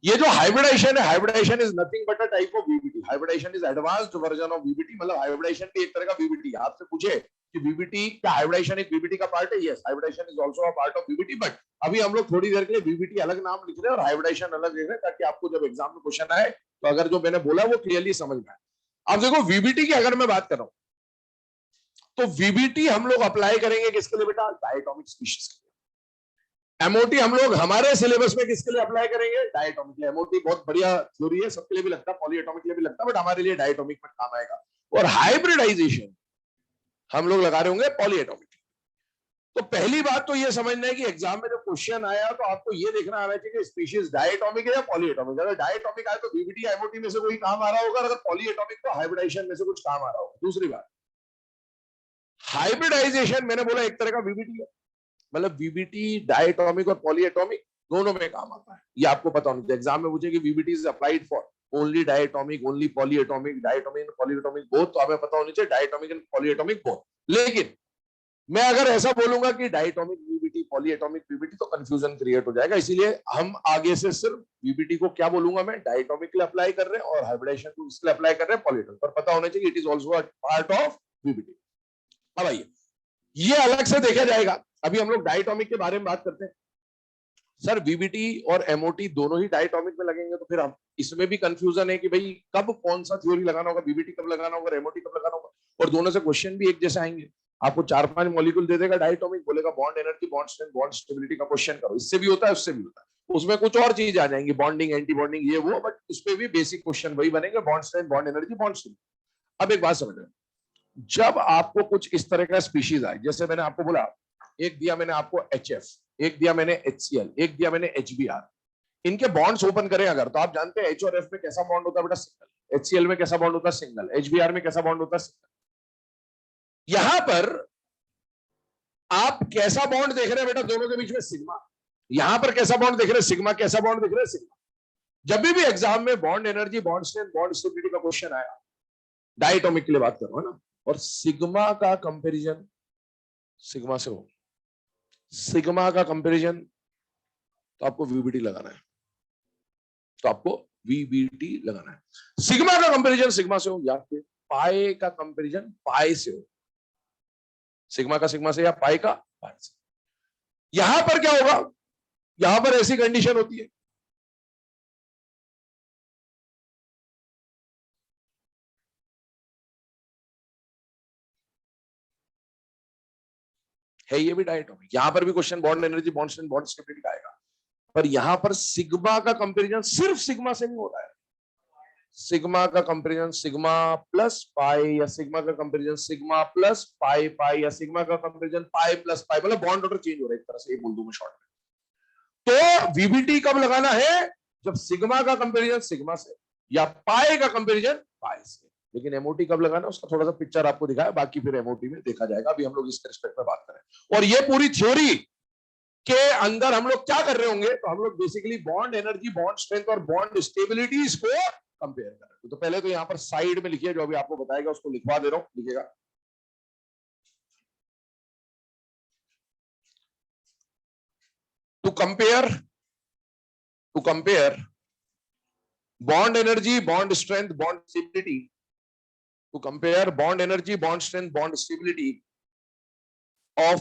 ये जो हाइब्रिडाइजेशन है, hybridisation is nothing but a type of BBT. Hybridisation is advanced version of BBT. मतलब हाइब्रिडाइजेशन भी एक तरह का बीबीटी। आपसे पूछे कि बीबीटी क्या हाइब्रिडाइजेशन एक बीबीटी का पार्ट है? Yes, hybridisation is also a part of BBT. But अभी हम लोग थोड़ी देर के लिए बीबीटी अलग नाम लिख रहे हैं और हाइब्रिडाइजेशन अलग लिख रहे हैं, ताकि आपको जब एग्जाम में क्वेश्चन आए तो अगर जो मैंने बोला वो क्लियरली समझ में आए। अब देखो, वीबीटी की अगर मैं बात कर रहा हूं तो वीबीटी हम लोग अप्लाई करेंगे किसके लिए बेटा? डायटोमिक स्पीशीज के लिए। एमओटी हम लोग हमारे सिलेबस में किसके लिए अप्लाई करेंगे? डायटोमिक लिए। एमओटी बहुत बढ़िया थ्योरी है, सबके लिए भी लगता है, पॉलीएटॉमिक के लिए भी लगता है, बट हमारे लिए डायटोमिक में काम आएगा। और हाइब्रिडाइजेशन हम लोग लगा रहे होंगे पॉलीएटॉमिक। तो पहली बात तो ये समझना है कि एग्जाम में जब क्वेश्चन आया तो आपको ये देखना आना चाहिए कि स्पीशीज डायटोमिक है या पॉलीएटॉमिक। अगर डायटोमिक आए तो बीबीटी एमओटी में से कोई काम आ रहा होगा, अगर पॉलीएटॉमिक तो हाइब्रिडाइजेशन में से कुछ काम आ रहा होगा। दूसरी बात, हाइब्रिडाइजेशन मैंने बोला एक तरह का बीबीटी है। मतलब बीबीटी डायटोमिक और पॉलीएटॉमिक दोनों में काम आता है। ये आपको पता होना चाहिए। एग्जाम में पूछे कि BBT is applied for only diatomic, only polyatomic, diatomic and polyatomic both, तो हमें पता होनी चाहिए डायटोमिक एंड पॉलीएटॉमिक बोथ। लेकिन मैं अगर ऐसा बोलूंगा कि डायटोमिक बीबीटी, पॉलीएटॉमिक बीबीटी, तो कंफ्यूजन क्रिएट हो जाएगा। इसीलिए हम आगे से सिर्फ बीबीटी को क्या बोलूंगा मैं? डायटोमिक के लिए अप्लाई कर रहे हैं, और हाइब्रिडाइजेशन को इसके लिए अप्लाई कर रहे हैं पॉलीएटॉमिक। पर पता होना चाहिए it is also a part of BBT. अब आइए, ये अलग से देखा जाएगा। अभी हम लोग डायटोमिक के बारे में बात करते हैं। सर बीबीटी और एमओटी दोनों ही डायटोमिक में लगेंगे, तो फिर हम इसमें भी कंफ्यूजन है कि भाई कब कौन सा थ्योरी लगाना होगा, बीबीटी कब लगाना होगा, एमओटी कब लगाना होगा। और दोनों से क्वेश्चन भी एक जैसे आएंगे। आपको 4-5 मॉलिक्यूल दे देगा डायटोमिक, बोलेगा bond energy, bond strength, bond stability का क्वेश्चन करो। इससे भी होता है, उससे भी होता है। उसमें कुछ और चीज आ जाएंगी, बॉन्डिंग, एंटी बॉन्डिंग, ये वो, बट उस पर भी बेसिक क्वेश्चन वही बनेंगे, bond strength, bond energy, bond stability. अब एक बात समझ, जब आपको कुछ इस तरह का स्पीशीज आए, जैसे मैंने आपको बोला, एक दिया मैंने आपको HF, एक दिया मैंने HCl, एक दिया मैंने HBr। इनके बॉन्ड्स ओपन करें अगर, तो आप जानते हैं H और F में कैसा बॉन्ड होता है बेटा? सिंगल। HCl में कैसा बॉन्ड होता है? सिंगल। HBr में कैसा बॉन्ड होता है? सिंगल। यहां पर आप कैसा बॉन्ड देख रहे हैं बेटा? दोनों के बीच में सिग्मा। यहां पर कैसा बॉन्ड देख रहे हैं? सिग्मा। कैसा बॉन्ड देख रहे हैं? सिग्मा। जब भी एग्जाम में bond energy, bond strength, bond stability का क्वेश्चन आया, डायटोमिक के लिए बात कर रहा हूं ना, और सिग्मा का कंपैरिजन सिग्मा से हो, सिग्मा का कंपैरिजन, तो आपको वीबीटी लगाना है। तो आपको वीबीटी लगाना है। सिग्मा का कंपैरिजन सिग्मा से हो, या फिर पाई का कंपैरिजन पाई से हो। सिग्मा का सिग्मा से या पाई का पाई से। यहां पर क्या होगा? यहां पर ऐसी कंडीशन होती है ये भी डायटोमिक। यहां पर भी question bond energy, bond strength, bond stability का आएगा। पर यहां पर सिग्मा का कंपैरिजन सिर्फ सिग्मा से नहीं हो रहा है। सिग्मा का कंपैरिजन सिग्मा प्लस पाई, या सिग्मा का कंपैरिजन सिग्मा प्लस पाई पाई, या सिग्मा का कंपैरिजन पाई प्लस पाई। मतलब बॉन्ड ऑर्डर चेंज हो रहा है एक तरह से, ये बोल दूं मैं शॉर्ट में। तो वीबीटी कब लगाना है? जब सिग्मा का कंपैरिजन सिग्मा से, या पाए का कंपैरिजन पाए से। लेकिन एमओटी कब लगाना उसका थोड़ा सा पिक्चर आपको दिखाया, बाकी फिर एमओटी में देखा जाएगा। अभी हम लोग इसके रिस्पेक्ट में बात करें। और ये पूरी थ्योरी के अंदर हम लोग क्या कर रहे होंगे, तो हम लोग basically bond energy, bond strength और बॉन्ड स्टेबिलिटीज को कंपेयर कर रहे हैं। तो पहले तो यहां पर साइड में लिखिए, जो अभी आपको बताएगा उसको लिखवा दे रहा हूं, लिखिएगा। To compare bond energy, bond strength, bond stability, to compare bond energy, bond strength, bond stability of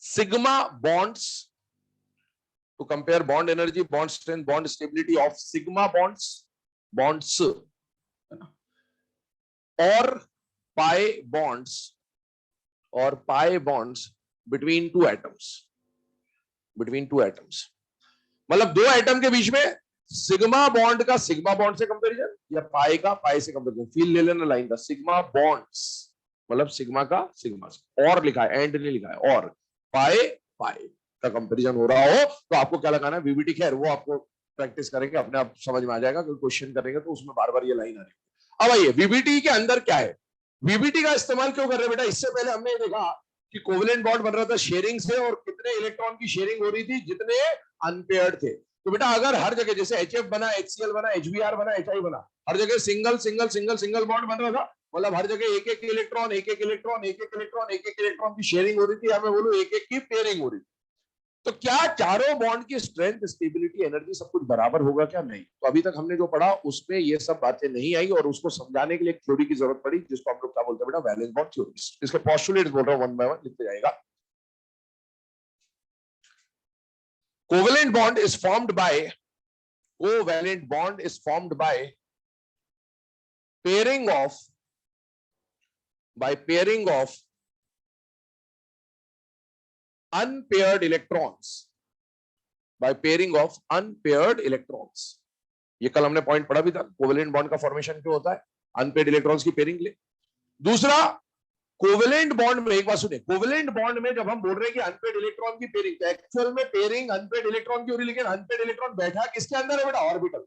sigma bonds, to compare bond energy, bond strength, bond stability of sigma bonds or pi bonds between two atoms, मतलब दो atom के बीच में sigma bond का sigma bond से comparison या पाई का पाई से comparison. Feel ले लेना लाइन का, सिग्मा बॉन्ड्स मतलब सिग्मा का सिग्मा से, और लिखा है, एंड नहीं लिखा है, और पाई पाई का कंपैरिजन हो रहा हो तो आपको क्या लगाना है, वीबीटी। खैर वो आपको प्रैक्टिस करेंगे, अपने आप समझ में आ जाएगा, कोई क्वेश्चन करेंगे तो उसमें बार बार ये लाइन आ रही है। अब आइए वीबीटी के अंदर क्या है, वीबीटी का इस्तेमाल क्यों कर रहे हैं बेटा। इससे पहले हमने ये देखा कि कोवेलेंट बॉन्ड बन रहा था शेयरिंग से, और कितने इलेक्ट्रॉन की शेयरिंग हो रही थी, जितने अनपेयर्ड थे। तो बेटा अगर हर जगह जैसे HF बना, HCl बना, HBr बना, HI बना, हर जगह single single single single bond बन रहा था, मतलब हर जगह एक एक इलेक्ट्रॉन एक एक इलेक्ट्रॉन एक एक इलेक्ट्रॉन एक एक इलेक्ट्रॉन की शेयरिंग हो रही थी, या मैं बोलूं एक एक की पेयरिंग हो रही थी। तो क्या चारों बॉन्ड की स्ट्रेंथ, स्टेबिलिटी, एनर्जी सब कुछ बराबर होगा क्या? नहीं। तो अभी तक हमने जो पढ़ा उसमें ये सब बातें नहीं आई, और उसको समझाने के लिए एक थ्योरी की जरूरत पड़ी, जिसको हम लोग क्या बोलते हैं बेटा, वैलेंस बॉन्ड थ्योरी। इसके पोस्टुलेट्स बोल रहा हूं, वन बाय वन लिखते जाएगा। Covalent bond is formed by covalent bond is formed by pairing of unpaired electrons, by pairing of unpaired electrons। ये कल हमने पॉइंट पढ़ा भी था, कोवेलेंट बॉन्ड का फॉर्मेशन क्यों होता है, अनपेयर्ड इलेक्ट्रॉन्स की पेयरिंग ले। दूसरा, कोवेलेंट बॉन्ड में एक बात सुनिए, कोवेलेंट बॉन्ड में जब हम बोल रहे हैं कि अनपेयर्ड इलेक्ट्रॉन की पेयरिंग, तो एक्चुअल में पेयरिंग अनपेयर्ड इलेक्ट्रॉन की हो रही, लेकिन अनपेयर्ड इलेक्ट्रॉन बैठा किसके अंदर है बेटा, ऑर्बिटल।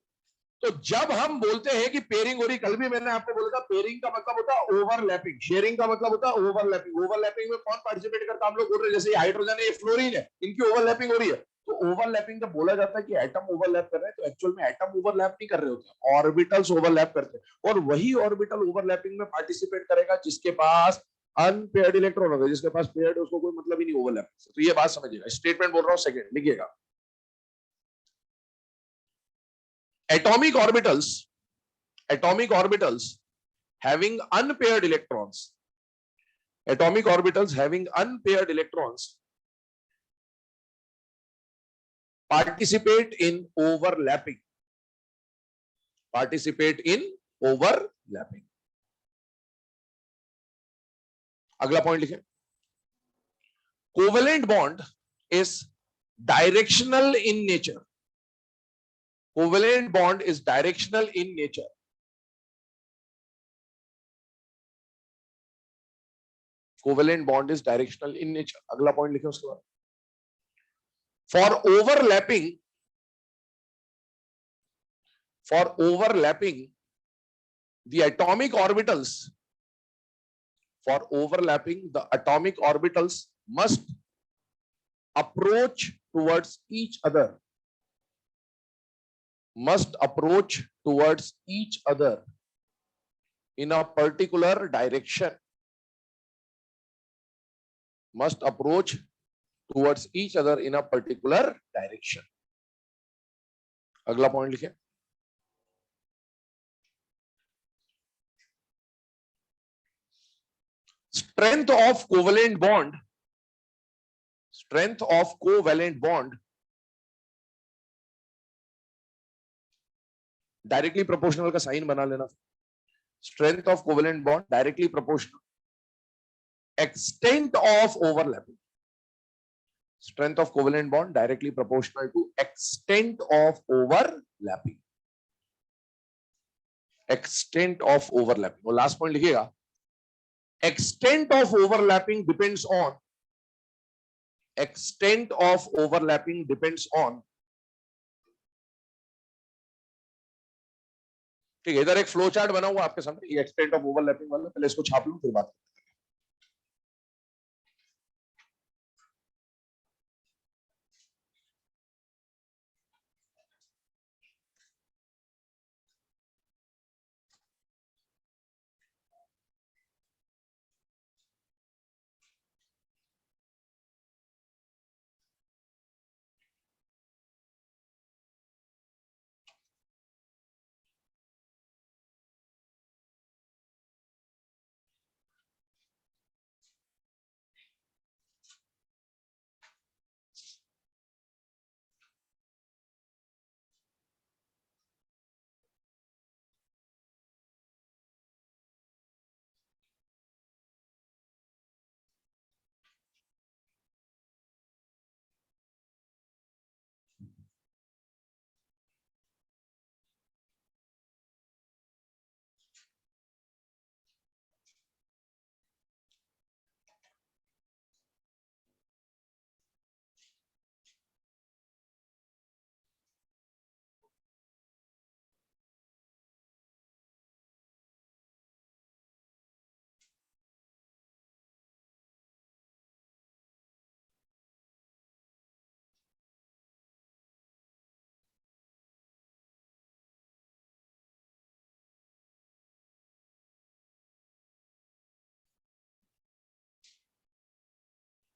तो जब हम बोलते हैं कि पेयरिंग हो रही, कल भी मैंने आपको बोला था, पेयरिंग का मतलब होता है ओवरलैपिंग, शेयरिंग का मतलब होता है ओवरलैपिंग। ओवरलैपिंग में कौन पार्टिसिपेट करता है, हम लोग बोल रहे हैं जैसे हाइड्रोजन है, ये फ्लोरीन है, इनकी ओवरलैपिंग हो रही है। तो ओवरलैपिंग जब बोला जाता है कि एटम ओवरलैप कर रहे हैं, तो एक्चुअल में एटम ओवरलैप नहीं कर रहे होते, ऑर्बिटल्स ओवरलैप करते हैं। और वही ऑर्बिटल ओवरलैपिंग में पार्टिसिपेट करेगा जिसके पास अनपेयर्ड इलेक्ट्रॉन होगा, जिसके पास पेयर्ड है उसको कोई मतलब ही नहीं ओवरलैप। तो ये बात समझिएगा, स्टेटमेंट बोल रहा हूं, सेकंड लिखिएगा। atomic orbitals having unpaired electrons participate in overlapping, अगला पॉइंट लिखें, covalent bond is directional in nature, covalent bond is directional in nature. Covalent bond is directional in nature, अगला पॉइंट लिखें उसके बाद। For overlapping the atomic orbitals, must approach towards each other, in a particular direction, अगला point लिखें, strength of covalent bond directly proportional का sign बना लेना। Strength of covalent bond directly proportional extent of overlapping, strength of covalent bond directly proportional to extent of overlapping, और last point लिखिएगा, extent of overlapping depends on, ठीक है, इधर एक flow chart बना हुआ आपके सामने, ये एक्सटेंट ऑफ ओवरलैपिंग वाला, पहले इसको छाप लूं फिर बात।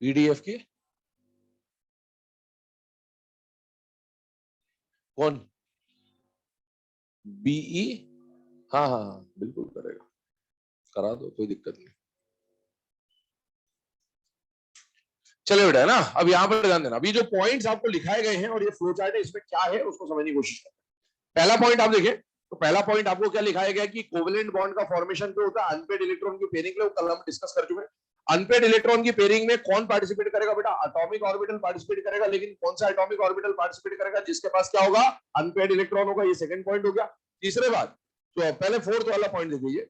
पीडीएफ की कौन? बीई, हाँ हाँ हाँ बिल्कुल करेगा, करा दो, कोई दिक्कत नहीं। चले बेटा, है ना। अब यहाँ पर ध्यान देना, अभी जो पॉइंट्स आपको लिखाए गए हैं और ये फ्लो चार्ट है, इसमें क्या है उसको समझने की कोशिश करें। पहला पॉइंट आप देखिए, तो पहला पॉइंट आपको क्या लिखाया गया कि कोवेलेंट बॉन्ड का फॉर्मेशन जो होता है अनपेड इलेक्ट्रॉन की पेयरिंग के लिए, कल हम डिस्कस कर चुके हैं। अनपेड इलेक्ट्रॉन की पेयरिंग में कौन पार्टिसिपेट करेगा बेटा? एटॉमिक ऑर्बिटल पार्टिसिपेट करेगा, लेकिन कौन सा एटॉमिक ऑर्बिटल पार्टिसिपेट करेगा? जिसके पास क्या होगा? अनपेड इलेक्ट्रॉन होगा। ये सेकंड पॉइंट हो गया। तीसरे बात, तो पहले फोर्थ वाला पॉइंट देख लीजिए।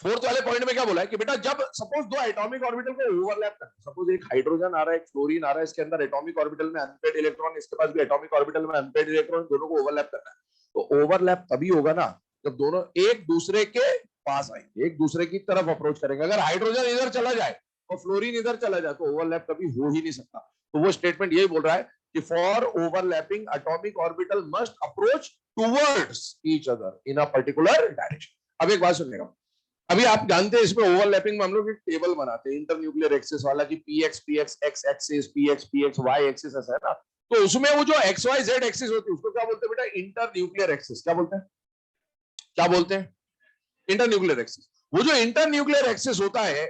फोर्थ वाले पॉइंट में क्या बोला है कि बेटा जब सपोज दो एटॉमिक ऑर्बिटल को ओवरलैप करना, सपोज एक हाइड्रोजन आ रहा है, एक फ्लोरीन आ रहा है, इसके अंदर एटॉमिक ऑर्बिटल में अनपेड इलेक्ट्रॉन, इसके पास भी एटॉमिक ऑर्बिटल में अनपेड इलेक्ट्रॉन, दोनों को ओवरलैप करना है। तो ओवरलैप तभी होगा ना जब दोनों एक दूसरे के पास आएंगे, एक दूसरे की तरफ अप्रोच करेंगे। अगर हाइड्रोजन इधर चला जाए और फ्लोरीन इधर चला जाए तो ओवरलैप कभी हो ही नहीं सकता। तो वो स्टेटमेंट यही बोल रहा है कि for overlapping atomic orbital must approach towards each other in a particular direction. अब एक बात सुनिएगा, अभी आप जानते हैं इसमें ओवरलैपिंग में हम लोग एक टेबल बनाते हैं इंटरन्यूक्लियर एक्सिस वाला कि PX PX X axis, PX PX Y axis ऐसा है ना। तो उसमें वो जो एक्स वाई जेड एक्सिस होती है उसको क्या बोलते हैं बेटा? Internuclear axis. क्या बोलते हैं? क्या बोलते हैं? Internuclear axis. वो जो इंटरन्यूक्लियर एक्सिस होता है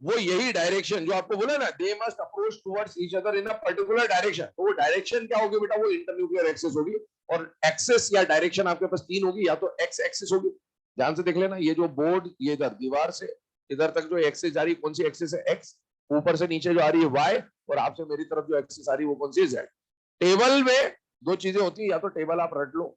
वो यही डायरेक्शन जो आपको बोला ना, they must approach towards each other in a particular direction, तो वो डायरेक्शन क्या होगी बेटा? वो इंटरन्यूक्लियर एक्सिस होगी। और एक्सिस या डायरेक्शन आपके पास तीन होगी, या तो एक्स एक्सिस होगी, ध्यान से देख लेना, ये जो बोर्ड ये इधर दीवार से इधर तक जो एक्सिस जा रही है, कौन सी एक्सिस है? एक्स। ऊपर से नीचे जो आ रही है वाई, और आपसे मेरी तरफ जो एक्सिस आ रही है वो कौन सी है? जेड। टेबल में दो चीजें होती है, या तो टेबल आप रट लो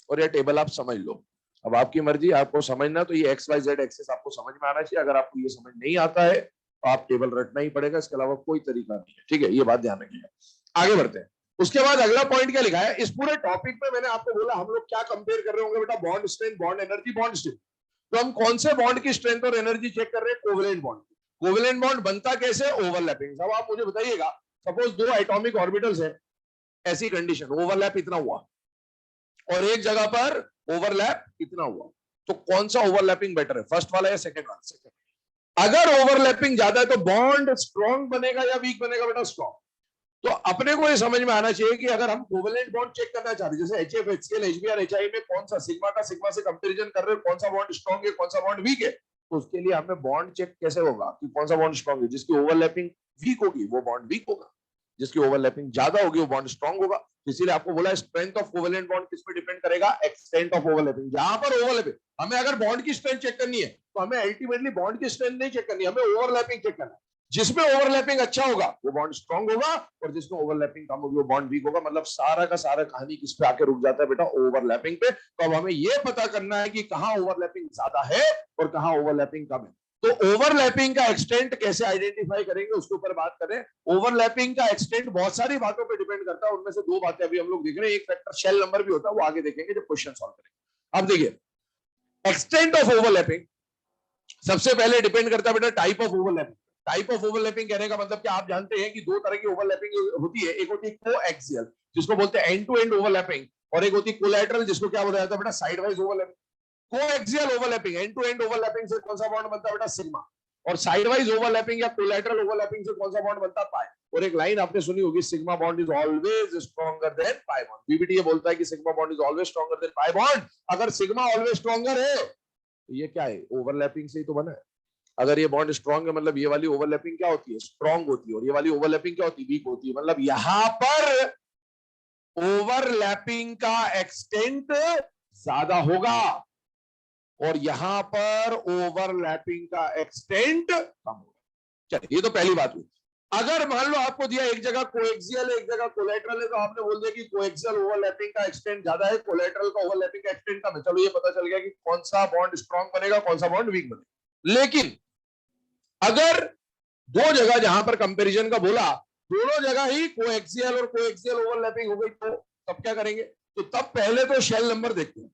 और या टेबल आप समझ लो। अब आपकी मर्जी, आपको समझना तो ये एक्स वाई जेड एक्सिस आपको समझ में आना चाहिए। अगर आपको ये समझ नहीं आता है तो आप टेबल रटना ही पड़ेगा, इसके अलावा कोई तरीका नहीं है। ठीक है, ये बात ध्यान रखिएगा। आगे बढ़ते हैं। उसके बाद अगला पॉइंट क्या लिखा है इस पूरे टॉपिक में? मैंने आपको बोला हम लोग क्या कंपेयर कर रहे होंगे बेटा? Bond strength, bond energy, bond strength. तो हम कौन से बॉन्ड की स्ट्रेंथ और एनर्जी चेक कर रहे हैं? Covalent bond. कोवेलेंट बॉन्ड बनता कैसे? ओवरलैपिंग। अब आप मुझे बताइएगा, सपोज दो एटॉमिक ऑर्बिटल्स है, ऐसी कंडीशन, ओवरलैप इतना हुआ और एक जगह पर ओवरलैप इतना हुआ, तो कौन सा ओवरलैपिंग बेटर है? फर्स्ट वाला या सेकंड वाला? सेकंड। अगर ओवरलैपिंग ज्यादा है तो बॉन्ड स्ट्रॉन्ग बनेगा या वीक बनेगा बेटा? स्ट्रॉन्ग। तो अपने को ये समझ में आना चाहिए कि अगर हम कोवेलेंट बॉन्ड चेक करना चाहते हैं, जैसे एचएफ एचसीएल एचबीआर एचआई में कौन सा सिग्मा का सिग्मा से कंपैरिजन कर रहे हैं, कौन सा बॉन्ड स्ट्रॉन्ग है कौन सा बॉन्ड वीक है, तो उसके लिए हमें बॉन्ड चेक कैसे होगा कि कौन सा बॉन्ड स्ट्रॉन्ग है? जिसकी ओवरलैपिंग वीक होगी वो बॉन्ड वीक होगा, जिसकी ओवरलैपिंग ज्यादा होगी वो बॉन्ड स्ट्रॉन्ग होगा। इसीलिए आपको बोला स्ट्रेंथ ऑफ कोवेलेंट बॉन्ड किस पे डिपेंड करेगा? Extent of overlapping. जहां पर ओवरलैपिंग, हमें अगर बॉन्ड की स्ट्रेंथ चेक करनी है तो हमें अल्टीमेटली बॉन्ड की स्ट्रेंथ नहीं चेक करनी, हमें ओवरलैपिंग चेक करना है। जिसमें ओवरलैपिंग अच्छा होगा वो बॉन्ड स्ट्रॉन्ग होगा, और जिसमें ओवरलैपिंग कम होगी वो बॉन्ड वीक होगा। मतलब सारा का सारा कहानी किस पे आके रुक जाता है बेटा? ओवरलैपिंग पे। तो अब हमें ये पता करना है कि कहां ओवरलैपिंग ज्यादा है और कहां ओवरलैपिंग कम है। तो ओवरलैपिंग का एक्सटेंट कैसे आइडेंटिफाई करेंगे उसके ऊपर बात करें। ओवरलैपिंग का एक्सटेंट बहुत सारी बातों पर डिपेंड करता है, उनमें से दो बातें अभी हम लोग देख रहे हैं। एक फैक्टर शेल नंबर भी होता है, वो आगे देखेंगे जब क्वेश्चन सॉल्व करेंगे। अब देखिए, एक्सटेंट ऑफ ओवरलैपिंग सबसे पहले डिपेंड करता है बेटा type of overlapping. Type of overlapping कहने का मतलब कि आप जानते हैं कि दो तरह की ओवरलैपिंग होती है, एक होती है कोएक्सियल जिसको बोलते हैं एंड टू एंड ओवरलैपिंग, और एक होती है कोलैटरल जिसको क्या बोला जाता है बेटा side wise overlapping. Coaxial overlapping end to end overlapping से कौन सा बॉन्ड बनता है बेटा सिग्मा, और साइड वाइज ओवरलैपिंग या कोलैटरल ओवरलैपिंग से कौन सा बॉन्ड बनता है पाई। और एक लाइन आपने सुनी होगी sigma bond is always stronger than pi bond. BBT ये बोलता है कि sigma bond is always stronger than pi bond. अगर सिग्मा ऑलवेज स्ट्रॉन्गर है तो ये क्या है ओवरलैपिंग से ही तो बना है। अगर ये बॉन्ड स्ट्रॉन्ग है मतलब ये वाली ओवरलैपिंग क्या होती है स्ट्रॉन्ग होती है, और ये वाली ओवरलैपिंग क्या होती है वीक होती है। मतलब यहां पर ओवरलैपिंग का एक्सटेंट ज्यादा होगा और यहां पर ओवरलैपिंग का एक्सटेंट कम होगा। चलिए ये तो पहली बात हुई। अगर मान लो आपको दिया एक जगह कोएक्सियल है एक जगह कोलैटरल है, तो आपने बोल दिया कि कोएक्सियल ओवरलैपिंग का एक्सटेंट ज्यादा है, कोलैटरल का ओवरलैपिंग का एक्सटेंट कम है। चलो ये पता चल गया कि कौन सा बॉन्ड स्ट्रॉन्ग बनेगा कौन सा बॉन्ड वीक बनेगा। लेकिन अगर दो जगह जहां पर कंपैरिजन का बोला दोनों जगह ही कोएक्सियल और कोएक्सियल ओवरलैपिंग हो गई तो तब क्या करेंगे, तो तब पहले तो शेल नंबर देखते हैं,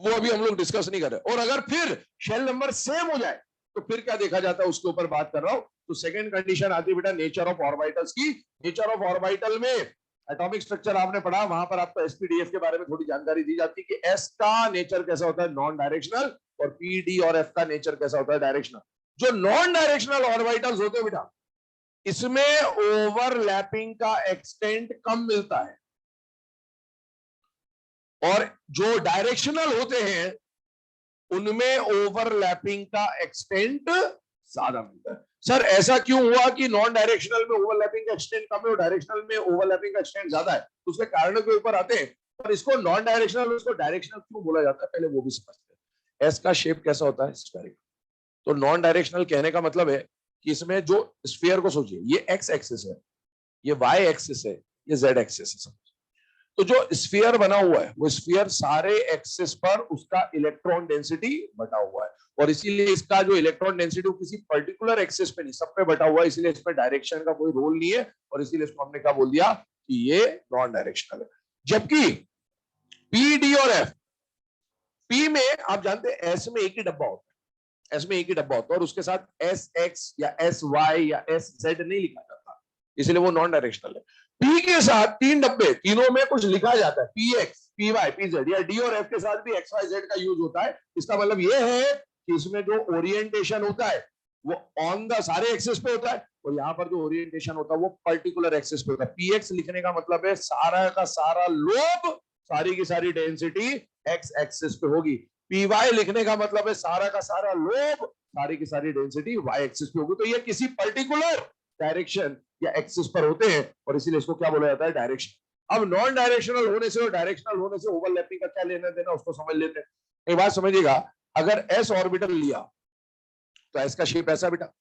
वो अभी हम लोग डिस्कस नहीं कर रहे। और अगर फिर शेल नंबर सेम हो जाए तो फिर क्या देखा जाता है उसके ऊपर बात कर रहा हूं। तो सेकंड कंडीशन आती है बेटा नेचर ऑफ ऑर्बिटल्स की। नेचर ऑफ ऑर्बिटल में एटॉमिक स्ट्रक्चर आपने पढ़ा, वहां पर आपको एसपीडीएफ के बारे में थोड़ी जानकारी दी जाती है कि एस का नेचर कैसा होता है नॉन डायरेक्शनल, और पी डी और एफ का नेचर कैसा होता है डायरेक्शनल। जो नॉन डायरेक्शनल ऑर्बिटल्स होते हैं बेटा इसमें ओवरलैपिंग का एक्सटेंट कम मिलता है, और जो डायरेक्शनल होते हैं उनमें ओवरलैपिंग का एक्सटेंट ज्यादा मिलता है। सर ऐसा क्यों हुआ कि नॉन डायरेक्शनल में ओवरलैपिंग का एक्सटेंट कम है और डायरेक्शनल में ओवरलैपिंग का एक्सटेंट ज्यादा है, तो उसके कारणों के ऊपर आते हैं। पर इसको नॉन डायरेक्शनल उसको डायरेक्शनल क्यों बोला जाता है पहले वो भी समझते हैं। एस का शेप कैसा होता है स्फेरिकल, तो नॉन डायरेक्शनल कहने का मतलब है कि इसमें जो स्फीयर को सोचिए ये एक्स एक्सिस है ये वाई एक्सिस है ये जेड एक्सिस है। तो जो स्फीयर बना हुआ है वो स्फीयर सारे एक्सिस पर उसका इलेक्ट्रॉन डेंसिटी बटा हुआ है, और इसीलिए इसका जो इलेक्ट्रॉन डेंसिटी किसी पर्टिकुलर एक्सिस पे नहीं सब पे बटा हुआ है, इसीलिए इसमें डायरेक्शन का कोई रोल नहीं है, और इसीलिए इसको हमने क्या बोल दिया कि ये नॉन डायरेक्शनल है। जबकि पी डी और एफ, पी में आप जानते हैं एस में एक ही डब्बा होता है, एस में एक ही डब्बा होता है और उसके साथ एस एक्स या एस वाई या एस जेड नहीं लिखा जाता, इसलिए वो नॉन डायरेक्शनल है। पी के साथ तीन डब्बे तीनों में कुछ लिखा जाता है P X P Y P Z, या डी और एफ के साथ भी एक्स वाई जेड का यूज होता है। इसका मतलब ये है कि इसमें जो ओरिएंटेशन होता है वो ऑन द सारे एक्सिस पे होता है, और यहाँ पर जो ओरिएंटेशन होता है वो पर्टिकुलर एक्सिस पे होता है। पी एक्स लिखने का मतलब है सारा का सारा लोब सारी की सारी डेंसिटी एक्स एक्सिस पे होगी। पी वाई लिखने का मतलब है सारा का सारा लोब सारी की सारी डेंसिटी वाई एक्सिस पे होगी। तो ये किसी पर्टिकुलर डायरेक्शन या एक्सिस पर होते हैं, और इसीलिए इसको क्या बोला जाता है डायरेक्शन। अब नॉन डायरेक्शनल होने से और डायरेक्शनल होने से ओवरलैपिंग का क्या लेना देना उसको समझ लेते हैं। एक बात समझिएगा, अगर एस ऑर्बिटल लिया तो एस का शेप ऐसा बेटा,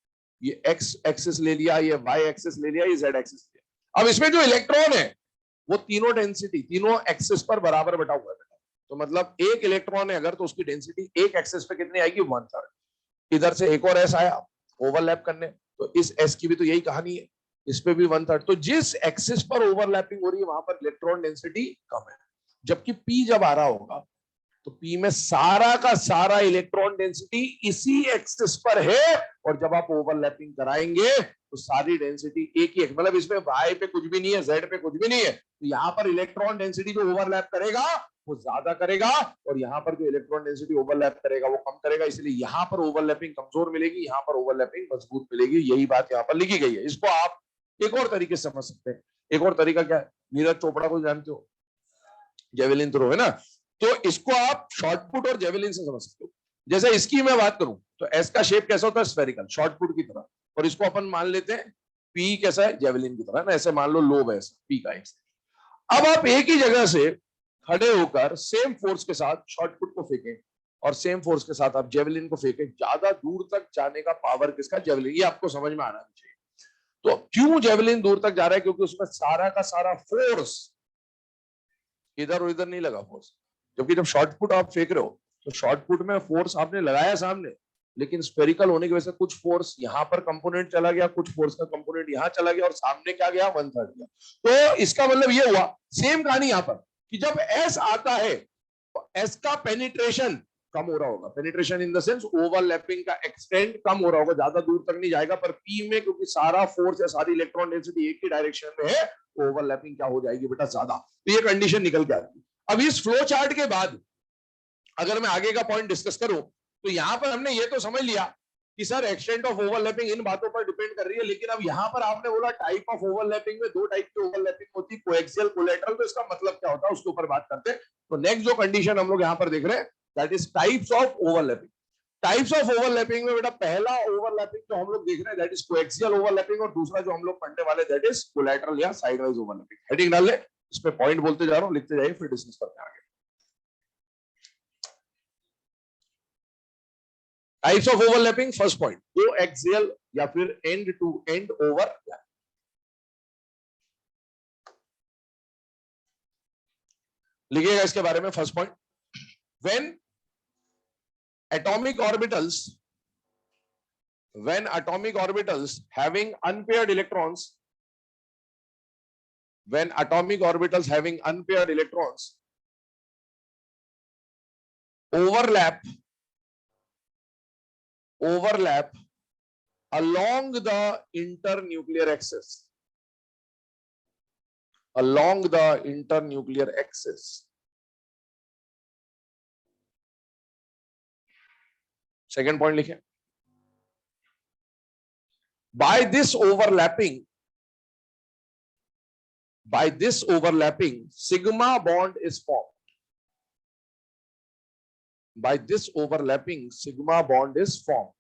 ये एक्स एक्सिस ले लिया ये वाई एक्सिस ले लिया ये जेड एक्सिस ले लिया। अब इसमें जो इलेक्ट्रॉन है वो तीनों डेंसिटी तीनों एक्सिस पर बराबर बटा हुआ है बेटा, तो मतलब एक इलेक्ट्रॉन है अगर तो उसकी डेंसिटी एक एक्सिस पे कितनी आएगी 1/3। इधर से एक और एस आया ओवरलैप करने, तो इस एस की भी तो यही कहानी है, इस पे भी 1/3। तो जिस एक्सिस पर ओवरलैपिंग हो रही है वहां पर इलेक्ट्रॉन डेंसिटी कम है, जबकि पी जब आ रहा होगा तो पी में सारा का सारा इलेक्ट्रॉन डेंसिटी इसी एक्सिस पर है, और जब आप ओवरलैपिंग कराएंगे तो सारी डेंसिटी एक ही है, मतलब इसमें वाई पे कुछ भी नहीं है जेड पे कुछ भी नहीं है, तो यहाँ पर इलेक्ट्रॉन डेंसिटी जो ओवरलैप करेगा वो ज्यादा करेगा, और यहाँ पर जो इलेक्ट्रॉन डेंसिटी ओवरलैप करेगा वो कम करेगा, इसलिए यहाँ पर ओवरलैपिंग कमजोर मिलेगी यहाँ पर ओवरलैपिंग मजबूत मिलेगी। यही बात यहाँ पर लिखी गई है। इसको आप एक और तरीके से समझ सकते हैं। एक और तरीका क्या है, नीरज चोपड़ा को जानते हो, जेवेलिन थ्रो है ना, तो इसको आप शॉर्ट पुट और जेवेलिन से समझ सकते हो। जैसे इसकी मैं बात करूं तो एस का शेप कैसा होता है स्फेरिकल शॉर्ट पुट की तरह, और इसको अपन मान लेते हैं पी कैसा है जेवेलिन की तरह ना, ऐसे मान लो लोब है ऐसा पी का एक्स। अब आप एक ही जगह से खड़े होकर सेम फोर्स के साथ शॉर्ट पुट को फेंकें और सेम फोर्स के साथ आप जेवेलिन को फेंकें, ज्यादा दूर तक जाने का पावर किसका, जेवेलिन। ये आपको समझ में आना चाहिए। तो क्यों जेवेलिन दूर तक जा रहा है, क्योंकि उसमें सारा का सारा फोर्स इधर और इधर नहीं लगा फोर्स, जबकि जब शॉर्ट पुट आप फेंक रहे हो तो शॉर्ट पुट में फोर्स आपने लगाया सामने, लेकिन स्फेरिकल होने की वजह से कुछ फोर्स यहां पर कंपोनेंट चला गया कुछ फोर्स का कंपोनेंट यहां चला गया और सामने क्या गया 1/3 गया। तो इसका मतलब ये हुआ सेम कहानी यहां पर कि जब एस आता है तो एस का पेनिट्रेशन कम हो रहा होगा, penetration in the sense overlapping का एक्सटेंड कम हो रहा होगा, ज्यादा दूर तक नहीं जाएगा, पर पी में क्योंकि सारा फोर्स या सारी इलेक्ट्रॉन डेंसिटी एक ही डायरेक्शन में है, ओवरलैपिंग क्या हो जाएगी बेटा, ज्यादा। तो ये कंडीशन निकल के आती है। अब इस फ्लो चार्ट के बाद अगर मैं आगे का पॉइंट डिस्कस करूं, तो यहां पर हमने ये तो समझ लिया कि सर एक्सटेंट ऑफ ओवरलैपिंग इन बातों पर डिपेंड कर रही है, लेकिन अब यहां पर आपने बोला टाइप ऑफ ओवरलैपिंग में दो टाइप की ओवरलैपिंग होती है, कोएक्सियल, कोलैटरल, तो इसका मतलब क्या होता है उसके ऊपर बात करते हैं। तो नेक्स्ट जो कंडीशन हम लोग यहां पर देख रहे हैं, that is types of overlapping. Types of overlapping में बेटा पहला ओवरलैपिंग जो हम लोग देख रहे हैं दैट इज कोएक्सियल ओवरलैपिंग, और दूसरा जो हम लोग पढ़ने वाले दैट इज कोलैटरल या साइडवाइज ओवरलैपिंग। हेडिंग डाल ले, इस पे पॉइंट बोलते जा रहा हूं, लिखते जाइए, फिर डिस्कस करते हैं आगे। Types of overlapping, first point, coaxial या फिर एंड टू एंड ओवरलैप। लिखिएगा इसके बारे में, first point, when atomic orbitals when atomic orbitals having unpaired electrons, when atomic orbitals having unpaired electrons overlap along the internuclear axis, along the internuclear axis, second point लिखें, by this overlapping sigma bond is formed, by this overlapping sigma bond is formed.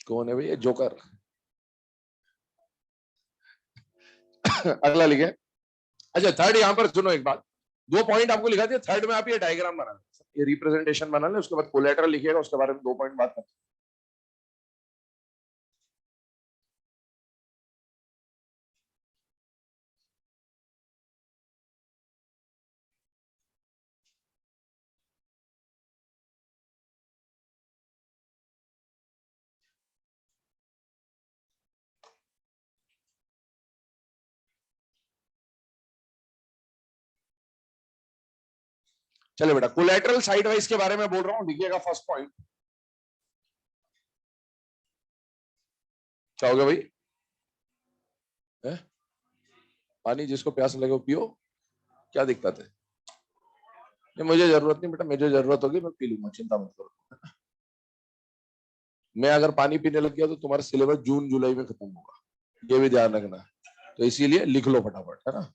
कौन है भाई ये joker? अगला लिखे। अच्छा third, यहां पर सुनो एक बात, दो पॉइंट आपको लिखा दिया, थर्ड में आप ये डायग्राम बना लें, ये रिप्रेजेंटेशन बना लें, उसके बाद कोलैटरल लिखिएगा, उसके बारे में दो पॉइंट बात करते हैं। चले बेटा, कोलैटरल साइड वाइज के बारे में बोल रहा हूं, लिखिएगा फर्स्ट पॉइंट। क्या हो गया भाई? है? पानी जिसको प्यास लगे वो पियो, क्या दिक्कत है? नहीं मुझे जरूरत नहीं बेटा, मुझे जरूरत होगी मैं पी लूंगा, चिंता मत करो। मैं अगर पानी पीने लग गया तो तुम्हारा सिलेबस जून जुलाई में खत्म होगा, ये भी ध्यान रखना। तो इसीलिए लिख लो फटाफट, है ना,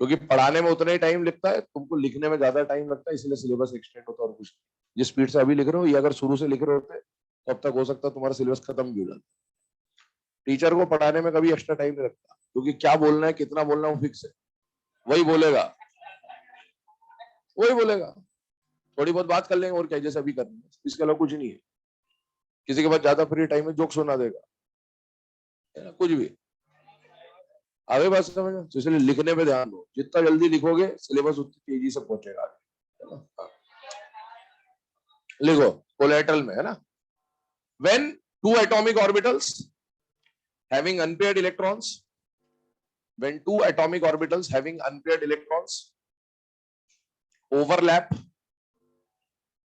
क्योंकि पढ़ाने में उतना ही टाइम लगता है, तुमको लिखने में ज्यादा टाइम लगता है, इसलिए सिलेबस एक्सटेंड होता है और कुछ। जिस स्पीड से अभी लिख रहे हो, ये अगर शुरू से लिख रहे होते तो अब तक हो सकता है तुम्हारा सिलेबस खत्म भी हो जाता। टीचर को पढ़ाने में कभी एक्स्ट्रा टाइम नहीं लगता, क्योंकि क्या बोलना है कितना बोलना है वो फिक्स है, वही बोलेगा, वही बोलेगा। थोड़ी बहुत बात कर लेंगे और क्या, जैसे अभी करनी है, इसके अलावा कुछ नहीं है। किसी के पास ज्यादा फ्री टाइम है, जोक सुना देगा, है ना, कुछ भी। आगे बात समझ में, तो इसलिए लिखने पे ध्यान दो, जितना जल्दी लिखोगे सिलेबस उतनी तेजी से पहुंचेगा आगे, है ना। लिखो कोलैटरल में, है ना, when two atomic orbitals having unpaired electrons, when two atomic orbitals having unpaired electrons overlap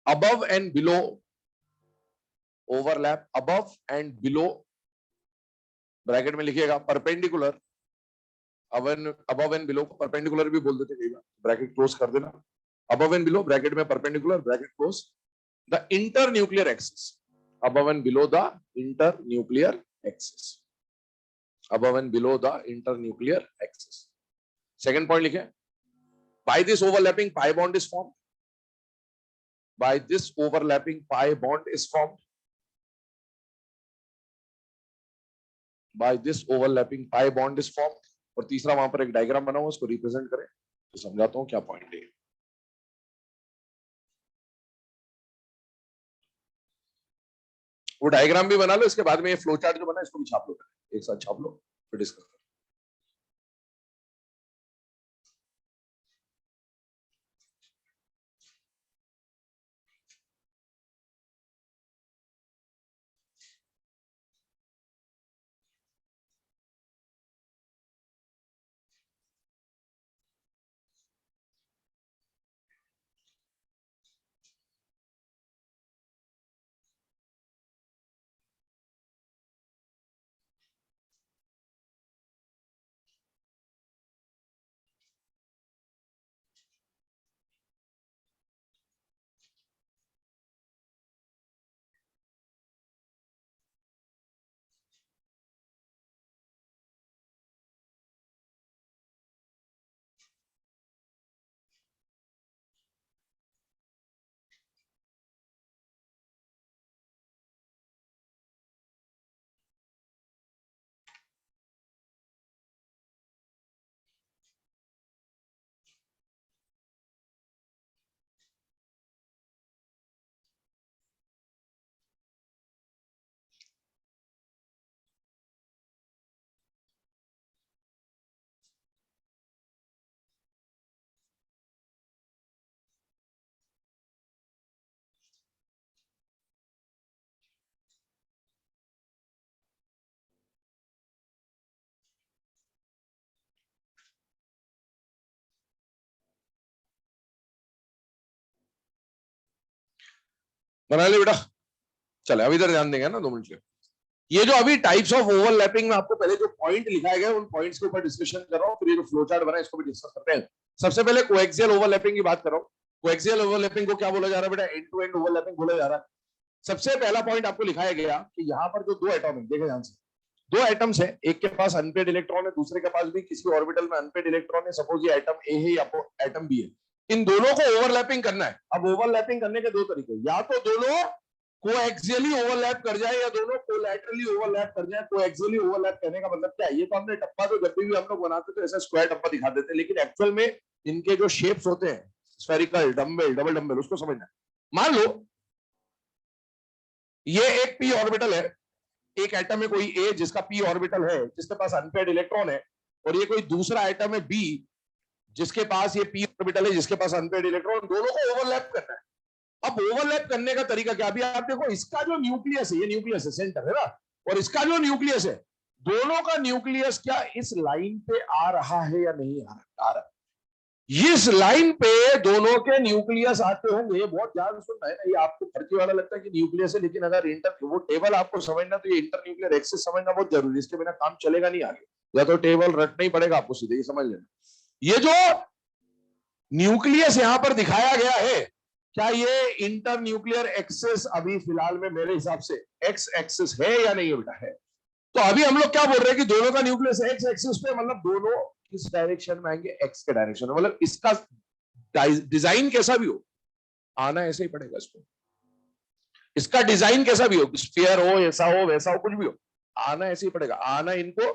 above and below, overlap above and below, bracket में लिखिएगा perpendicular, above and below perpendicular भी बोल देते कई बार, ब्रैकेट क्लोज कर देना, above and below ब्रैकेट में perpendicular, bracket close, the internuclear axis, above and below the internuclear axis, above and below the internuclear axis. Second point लिखे, by this overlapping pi bond is formed, by this overlapping pi bond is formed, by this overlapping pi bond is formed, और तीसरा वहां पर एक diagram बना हुआ, उसको represent करें तो समझाता हूं क्या पॉइंट है। वो डायग्राम भी बना लो, इसके बाद में ये फ्लो चार्ट जो बना है इसको भी छाप लो, एक साथ छाप लो, फिर डिस्कस बना ले बेटा, चले अब इधर ध्यान देंगे ना 2 मिनट के। ये जो अभी टाइप्स ऑफ ओवरलैपिंग में आपको पहले जो पॉइंट लिखाए गए उन पॉइंट्स के ऊपर डिस्कशन कर रहा हूँ, फिर ये जो फ्लो चार्ट बना है इसको भी डिस्कस करते हैं। सबसे पहले कोएक्सियल ओवरलैपिंग की बात कर रहा हूँ। कोएक्सियल ओवरलैपिंग को क्या बोला जा रहा है बेटा? एंड टू एंड ओवरलैपिंग बोला जा रहा है। सबसे पहला पॉइंट आपको लिखाया गया कि यहाँ पर जो 2 एटॉम है, देखे ध्यान से, 2 एटम्स है, एक के पास अनपेड इलेक्ट्रॉन है, दूसरे के पास भी किसी ऑर्बिटल में अनपेड इलेक्ट्रॉन है। सपोज ये एटम ए है या एटम बी है, इन दोनों को ओवरलैपिंग करना है। अब ओवरलैपिंग करने के 2 तरीके, या तो दोनों कोएक्सियली ओवरलैप कर जाए या दोनों कोलैटरली ओवरलैप कर जाए। कोएक्सियली ओवरलैप करने का मतलब क्या है? ये तो हमने टप्पा तो जब भी हम लोग बनाते तो ऐसा स्क्वायर टप्पा दिखा देते हैं, लेकिन एक्चुअल में इनके जो शेप्स होते हैं, स्फेरिकल, डम्बल, डबल डम्बल, उसको समझना। मान लो ये एक पी ऑर्बिटल है, एक एटम है कोई ए जिसका पी ऑर्बिटल है, जिसके पास अनपेड इलेक्ट्रॉन है, और ये कोई दूसरा एटम है बी जिसके पास ये पी ऑर्बिटल है, जिसके पास अनपेड इलेक्ट्रॉन, दोनों को ओवरलैप करना है। अब ओवरलैप करने का तरीका क्या? अभी आप देखो, इसका जो न्यूक्लियस है, ये न्यूक्लियस है, सेंटर है ना, और इसका जो न्यूक्लियस है, दोनों का न्यूक्लियस क्या इस लाइन पे आ रहा है या नहीं आ रहा है? इस लाइन पे दोनों के न्यूक्लियस आते होंगे। बहुत ध्यान सुनना है ना, ये आपको फर्जी वाला लगता है कि न्यूक्लियस है, लेकिन अगर वो टेबल आपको समझना, तो ये इंटर न्यूक्लियर एक्सिस समझना बहुत जरूरी है, इसके बिना काम चलेगा नहीं आगे। या तो टेबल रटना ही पड़ेगा आपको सीधे, ये समझ लेना। ये जो न्यूक्लियस यहां पर दिखाया गया है, क्या ये इंटर न्यूक्लियर एक्सिस अभी फिलहाल में मेरे हिसाब से एक्स एक्सिस है या नहीं बेटा? है। तो अभी हम लोग क्या बोल रहे हैं कि दोनों का न्यूक्लियस एक्स एक्सिस पे, मतलब दोनों किस डायरेक्शन में आएंगे? एक्स के डायरेक्शन में। मतलब इसका डिजाइन कैसा भी हो, आना ऐसे ही पड़ेगा इसको। इसका डिजाइन कैसा भी हो, स्फीयर हो, ऐसा हो, वैसा हो, कुछ भी हो, आना ऐसे ही पड़ेगा। आना इनको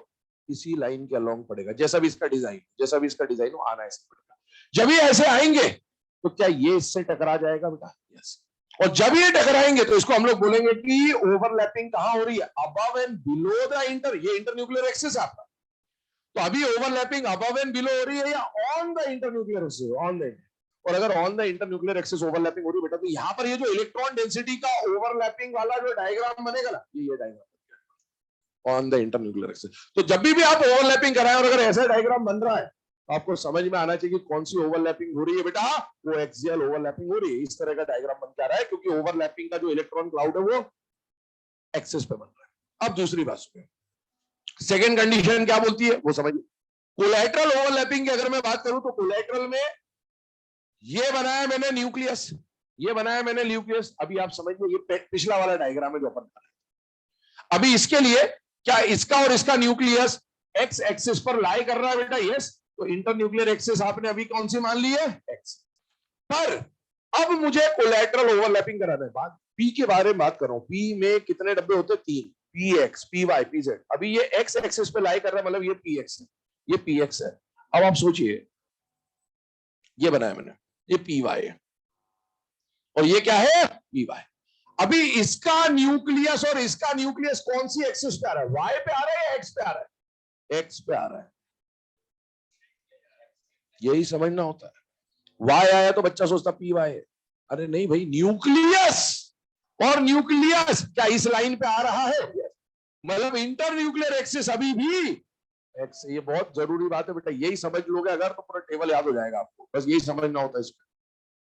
इसी लाइन के अलोंग पड़ेगा, जैसा भी इसका डिजाइन हो, आना ऐसे पड़ेगा। जब ये ऐसे आएंगे तो क्या ये इससे टकरा जाएगा बेटा? यस। और जब ये टकराएंगे तो इसको हम लोग बोलेंगे कि ओवरलैपिंग कहां हो रही है? Above and below the inter, ये इंटर न्यूक्लियर एक्सिस आपका। तो अभी ओवरलैपिंग अबव एंड बिलो हो रही है या on the inter nuclear axis? On the. और अगर on the inter nuclear axis overlapping हो रही है बेटा, तो यहां पर ये जो इलेक्ट्रॉन डेंसिटी का ओवरलैपिंग वाला जो डायग्राम बनेगा ना, ये diagram on the inter nuclear axis. तो जब भी आप ओवरलैपिंग कराएं और अगर ऐसा डायग्राम बन रहा है, आपको समझ में आना चाहिए कि कौन सी ओवरलैपिंग हो रही है बेटा? कोएक्सियल ओवरलैपिंग हो रही है। इस तरह का डायग्राम बन के आ रहा है, क्योंकि ओवरलैपिंग का जो इलेक्ट्रॉन क्लाउड है वो एक्सिस पे बन रहा है। अब दूसरी बात सुनिए, सेकेंड कंडीशन क्या बोलती है वो समझिए। कोलैटरल ओवरलैपिंग की अगर मैं बात करूं, तो कोलैटरल में ये बनाया मैंने न्यूक्लियस, ये बनाया मैंने न्यूक्लियस। अभी आप समझिए, ये पिछला वाला डायग्राम है जो अपन बनाया। अभी इसके लिए क्या इसका और इसका न्यूक्लियस एक्स एक्सिस पर लाई कर रहा है बेटा? यस। तो इंटर न्यूक्लियर एक्सिस आपने अभी कौन सी मान ली है? एक्स। पर अब मुझे कोलैटरल ओवरलैपिंग कराना है। बात पी के बारे में बात कर रहा हूं। पी में कितने डब्बे होते हैं? 3। P X, P Y, P Z. अभी ये एक्स एक्सिस पे लाई कर रहा है, मतलब ये पी एक्स है, ये पी एक्स है। अब आप सोचिए, ये बनाया मैंने, ये पी वाई है और ये क्या है? P Y. अभी इसका न्यूक्लियस और इसका न्यूक्लियस कौन सी एक्सिस पे आ रहा है? वाई पे आ रहा है या एक्स पे आ रहा है? एक्स पे आ रहा है। यही समझना होता है। वाई आया तो बच्चा सोचता पी वाई है। अरे नहीं भाई, न्यूक्लियस और न्यूक्लियस क्या इस लाइन पे आ रहा है? मतलब इंटर न्यूक्लियर एक्सिस अभी भी एक्स। ये बहुत जरूरी बात है बेटा, यही समझ लोगे अगर तो पूरा टेबल याद हो जाएगा आपको। बस यही समझना होता है इसमें,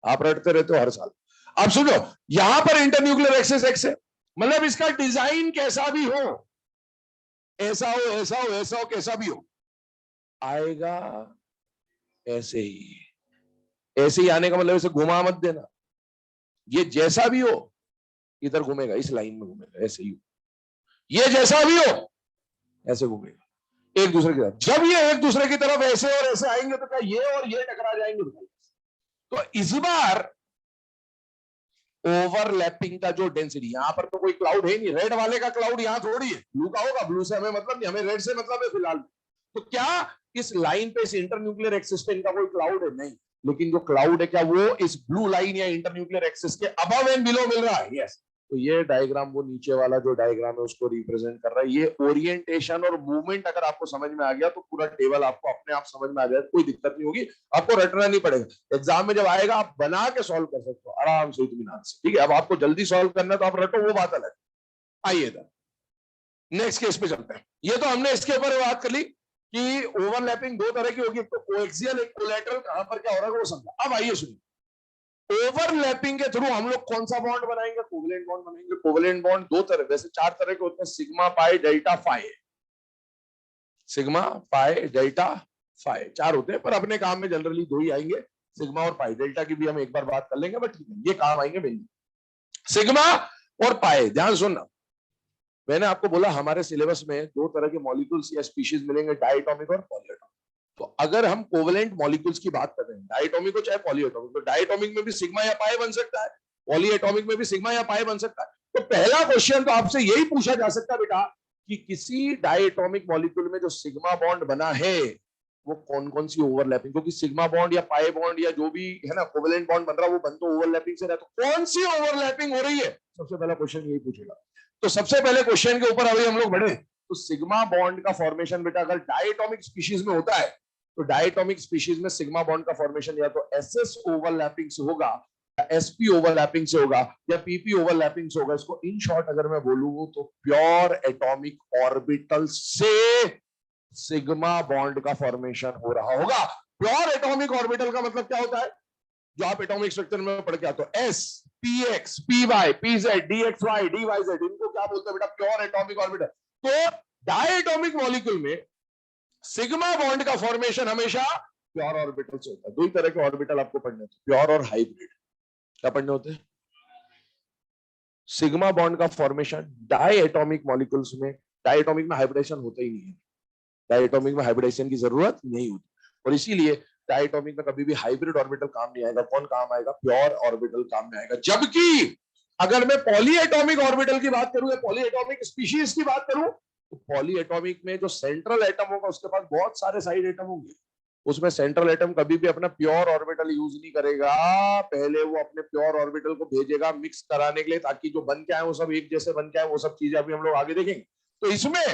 आप रटते रहते हो हर साल। अब सुनो, यहां पर इंटर न्यूक्लियर एक्सिस एक्स है, मतलब इसका डिजाइन कैसा भी हो, ऐसा हो, ऐसा हो, ऐसा हो, कैसा भी हो, आएगा ऐसे ही। ऐसे ही आने का मतलब इसे घुमा मत देना, ये जैसा भी हो इधर घूमेगा, इस लाइन में घूमेगा, ऐसे ही। ये जैसा भी हो ऐसे घूमेगा एक दूसरे की तरफ। जब ये एक दूसरे की तरफ ऐसे और ऐसे आएंगे तो क्या ये और ये टकरा जाएंगे? तो इस बार ओवरलैपिंग का जो डेंसिटी, यहां पर तो कोई क्लाउड है नहीं, रेड वाले का क्लाउड यहां थोड़ी है, ब्लू का होगा। ब्लू से हमें मतलब नहीं, हमें रेड से मतलब है फिलहाल। तो क्या इस लाइन पे, इस इंटर न्यूक्लियर एक्सिस पे इनका कोई क्लाउड है? नहीं। लेकिन जो क्लाउड है क्या वो इस ब्लू लाइन या इंटर न्यूक्लियर एक्सिस के अबव एंड बिलो मिल रहा है? यस। तो ये डायग्राम, वो नीचे वाला जो डायग्राम है उसको रिप्रेजेंट कर रहा है। ये ओरिएंटेशन और मूवमेंट अगर आपको समझ में आ गया तो पूरा टेबल आपको अपने आप समझ में आ जाए, कोई दिक्कत नहीं होगी, आपको रटना नहीं पड़ेगा। एग्जाम में जब आएगा आप बना के सॉल्व कर सकते हो आराम से, इत्मीनान से। ठीक है, अब आपको जल्दी सॉल्व करना है तो आप रटो, वो बात अलग। आइए नेक्स्ट केस पे चलते हैं। ये तो हमने इसके ऊपर बात कर ली कि ओवरलैपिंग 2 तरह की होगी, एक तो कोएक्सियल, एक कोलैटरल। कहां पर क्या हो रहा है वो समझा। अब आइए सुनिए, ओवरलैपिंग के थ्रू हम लोग कौन सा बॉन्ड बनाएंगे? कोवेलेंट बॉन्ड बनाएंगे। कोवेलेंट बॉन्ड दो तरह, वैसे चार तरह के होते हैं, sigma pi delta phi. Sigma pi delta phi चार होते हैं, पर अपने काम में जनरली दो ही आएंगे, सिग्मा और पाई। डेल्टा की भी हम एक बार बात कर लेंगे, बट ठीक है, ये काम आएंगे मेनली सिग्मा और पाई। ध्यान सुनना, मैंने आपको बोला हमारे सिलेबस में दो तरह के मॉलिक्यूल्स या स्पीशीज मिलेंगे, डायटोमिक और पॉलीएटॉमिक। तो अगर हम कोवेलेंट मॉलिक्यूल्स की बात कर रहे हैं, डायटोमिक हो चाहे पॉलीएटॉमिक, तो डायटोमिक में भी सिग्मा या पाई बन सकता है, पॉलीएटॉमिक में भी सिग्मा या पाई बन सकता है। तो पहला क्वेश्चन तो आपसे यही पूछा जा सकता है बेटा कि किसी डायटोमिक मॉलिक्यूल में जो सिग्मा बॉन्ड बना है वो कौन कौन सी ओवरलैपिंग, क्योंकि सिग्मा बॉन्ड या पाई बॉन्ड या जो भी है ना कोवेलेंट बॉन्ड बन रहा है वो बन तो ओवरलैपिंग से रहा, तो कौन सी ओवरलैपिंग हो रही है, सबसे पहला क्वेश्चन यही पूछेगा। तो सबसे पहले क्वेश्चन के ऊपर अभी हम लोग बढ़े, तो सिग्मा बॉन्ड का फॉर्मेशन बेटा अगर डायटोमिक स्पीशीज में होता है तो डायटोमिक स्पीशीज में सिग्मा बॉन्ड का फॉर्मेशन या तो एसएस ओवरलैपिंग से होगा, या एसपी ओवरलैपिंग से होगा, या पीपी ओवरलैपिंग से होगा। इसको इन शॉर्ट अगर मैं बोलूं तो प्योर एटॉमिक ऑर्बिटल से सिग्मा बॉन्ड का फॉर्मेशन हो रहा होगा। प्योर एटॉमिक ऑर्बिटल का मतलब क्या होता है, जो आप एटॉमिक स्ट्रक्चर में पढ़ के आते हो, S P X P Y P Z D X Y D Y Z, इनको क्या बोलते हैं बेटा, प्योर एटॉमिक ऑर्बिटल। तो डायटोमिक मॉलिक्यूल में सिग्मा बॉन्ड का फॉर्मेशन हमेशा प्योर ऑर्बिटल से होता है। दो ही तरह के ऑर्बिटल आपको पढ़ने होते हैं, प्योर और हाइब्रिड। क्या पढ़ने होते हैं? सिग्मा बॉन्ड का फॉर्मेशन डायटोमिक मॉलिक्यूल्स में, डायटोमिक में हाइब्रिडेशन होता ही नहीं है, डायटोमिक में हाइब्रिडेशन की जरूरत नहीं होती, और इसीलिए डायटोमिक में कभी भी हाइब्रिड ऑर्बिटल काम नहीं आएगा। कौन काम आएगा? प्योर ऑर्बिटल काम में आएगा। जबकि अगर मैं पॉलीएटॉमिक ऑर्बिटल की बात करूं या पॉलीएटॉमिक स्पीशीज की बात करूं, तो पॉलीएटॉमिक में जो सेंट्रल एटम होगा उसके पास बहुत सारे साइड एटम होंगे, उसमें सेंट्रल एटम कभी भी अपना प्योर ऑर्बिटल यूज नहीं करेगा, पहले वो अपने प्योर ऑर्बिटल को भेजेगा मिक्स कराने के लिए, ताकि जो बन के आए वो सब एक जैसे बन के आए। वो सब चीजें अभी हम लोग आगे देखेंगे। तो इसमें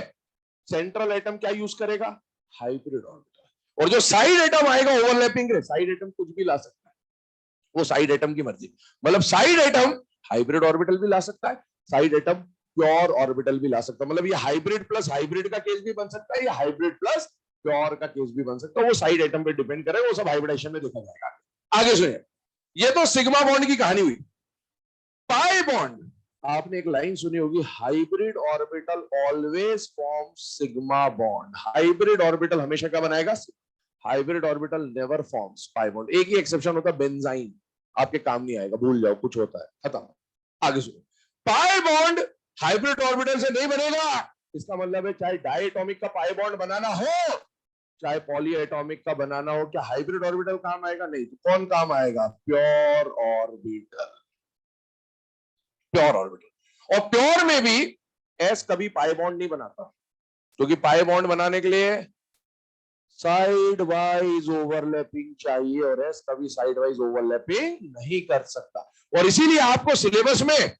सेंट्रल एटम क्या यूज करेगा? Hybrid orbital. और जो साइड एटम आएगा ओवरलैपिंग के, साइड एटम कुछ भी ला सकता है, वो साइड एटम की मर्जी। मतलब साइड एटम हाइब्रिड ऑर्बिटल भी ला सकता है, साइड एटम प्योर ऑर्बिटल भी ला सकता है। मतलब ये हाइब्रिड प्लस हाइब्रिड का केस भी बन सकता है, या हाइब्रिड प्लस प्योर का केस भी बन सकता है। वो साइड एटम पे डिपेंड करेगा, वो सब हाइब्रिडेशन में देखा जाएगा। आगे सुनिए, ये तो सिग्मा बॉन्ड की कहानी हुई। पाई बॉन्ड, आपने एक लाइन सुनी होगी, hybrid orbital always form sigma bond. Hybrid orbital हमेशा क्या बनाएगा? Hybrid orbital never forms pi bond. एक ही एक्सेप्शन होता है, बेंजाइन, आपके काम नहीं आएगा, भूल जाओ, कुछ होता है, खत्म। आगे सुनो, पाई बॉन्ड हाइब्रिड ऑर्बिटल से नहीं बनेगा। इसका मतलब है चाहे डायटोमिक का पाई बॉन्ड बनाना हो चाहे पॉलीएटॉमिक का बनाना हो, क्या हाइब्रिड ऑर्बिटल काम आएगा? नहीं। तो कौन काम आएगा? Pure orbital. Pure orbital. और प्योर में भी एस कभी पाई बॉन्ड नहीं बनाता, क्योंकि पाई बॉन्ड बनाने के लिए साइड वाइज ओवरलैपिंग चाहिए, और एस कभी साइड वाइज ओवरलैपिंग नहीं कर सकता। और इसीलिए आपको सिलेबस में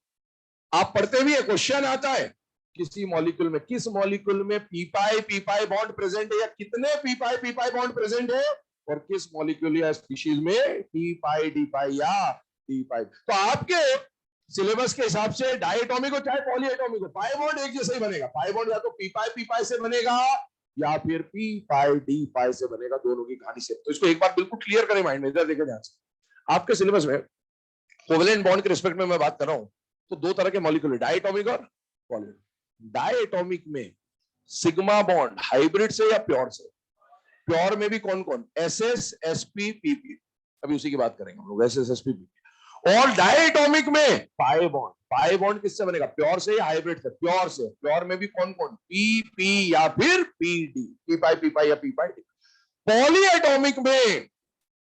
आप पढ़ते हुए क्वेश्चन आता है, किसी मॉलिक्यूल में, किस मॉलिक्यूल में पी पाई बॉन्ड प्रेजेंट है, या कितने पी पाई बॉन्ड प्रेजेंट है, और किस मॉलिक्यूल या स्पीशीज में पी पाई डी पाई या डी पाई। तो आपके सिलेबस के हिसाब से डायटोमिक हो चाहे पॉलीएटॉमिक हो, पाई बॉन्ड एक जैसा ही बनेगा। पाई बॉन्ड या तो पी पाई से बनेगा या फिर पी पाई डी पाई से बनेगा, दोनों की कहानी से। तो इसको एक बार बिल्कुल क्लियर करें माइंड में, इधर देखें ध्यान से। आपके सिलेबस में कोवेलेंट बॉन्ड के रिस्पेक्ट में मैं बात कर रहा हूं, तो दो तरह के मॉलिक्यूल है, डायटोमिक और पॉलीएटॉमिक। डायटोमिक में सिग्मा बॉन्ड हाइब्रिड से या प्योर से? प्योर में भी कौन कौन? एसएस एसपी पीपी, अभी उसी की बात करेंगे हम लोग, एसएस एसपी पीपी। और डायटोमिक में पाई बॉन्ड, पाई बॉन्ड किससे बनेगा? प्योर से या हाइब्रिड से? प्योर से। प्योर में भी कौन कौन? पी पी या फिर पी डी, पी पाई या पी पाई डी। पॉलीएटॉमिक में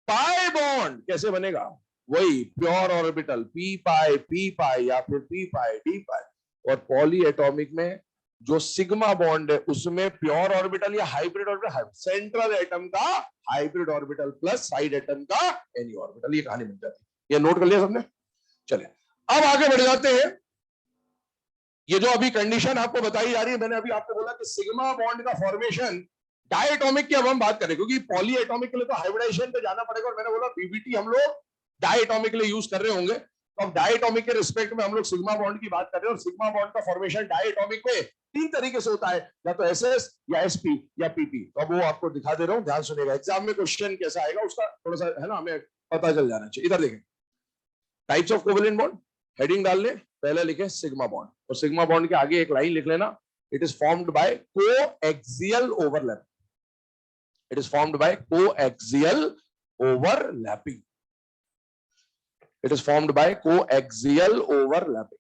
पाई बॉन्ड कैसे बनेगा? वही प्योर ऑर्बिटल पी पाई या फिर पी पाई डी पाई। और पॉलीएटॉमिक में जो सिग्मा बॉन्ड है उसमें प्योर ऑर्बिटल या हाइब्रिड ऑर्बिटल, सेंट्रल एटम का hybrid orbital plus side atom का एनी ऑर्बिटल। ये कहानी बन जाती है। ये नोट कर लिया सबने? चलिए अब आगे बढ़ जाते हैं। ये जो अभी कंडीशन आपको बताई जा रही है, मैंने अभी आपको बोला कि सिग्मा बॉन्ड का फॉर्मेशन डायटोमिक की अब हम बात करें, क्योंकि पॉलीएटॉमिक के लिए तो हाइब्रिडेशन पे जाना पड़ेगा, और मैंने बोला पीबीटी हम लोग डायटोमिक के लिए यूज कर रहे होंगे। तो अब डायटोमिक के रिस्पेक्ट में हम लोग सिग्मा बॉन्ड की बात कर रहे हैं, और सिग्मा बॉन्ड का फॉर्मेशन डायटोमिक में तीन तरीके से होता है, या तो एसएस या एसपी या पीपी। तो अब वो आपको दिखा दे रहा हूं, ध्यान सुनिएगा। एग्जाम में क्वेश्चन कैसा आएगा उसका थोड़ा सा है ना, हमें पता चल जाना चाहिए। इधर देखें, types of covalent bond, heading डाल ले, पहले लिखे सिग्मा बॉन्ड, और सिग्मा बॉन्ड के आगे एक लाइन लिख लेना, it is formed by coaxial overlap, it is formed by coaxial overlapping, it is formed by coaxial overlapping,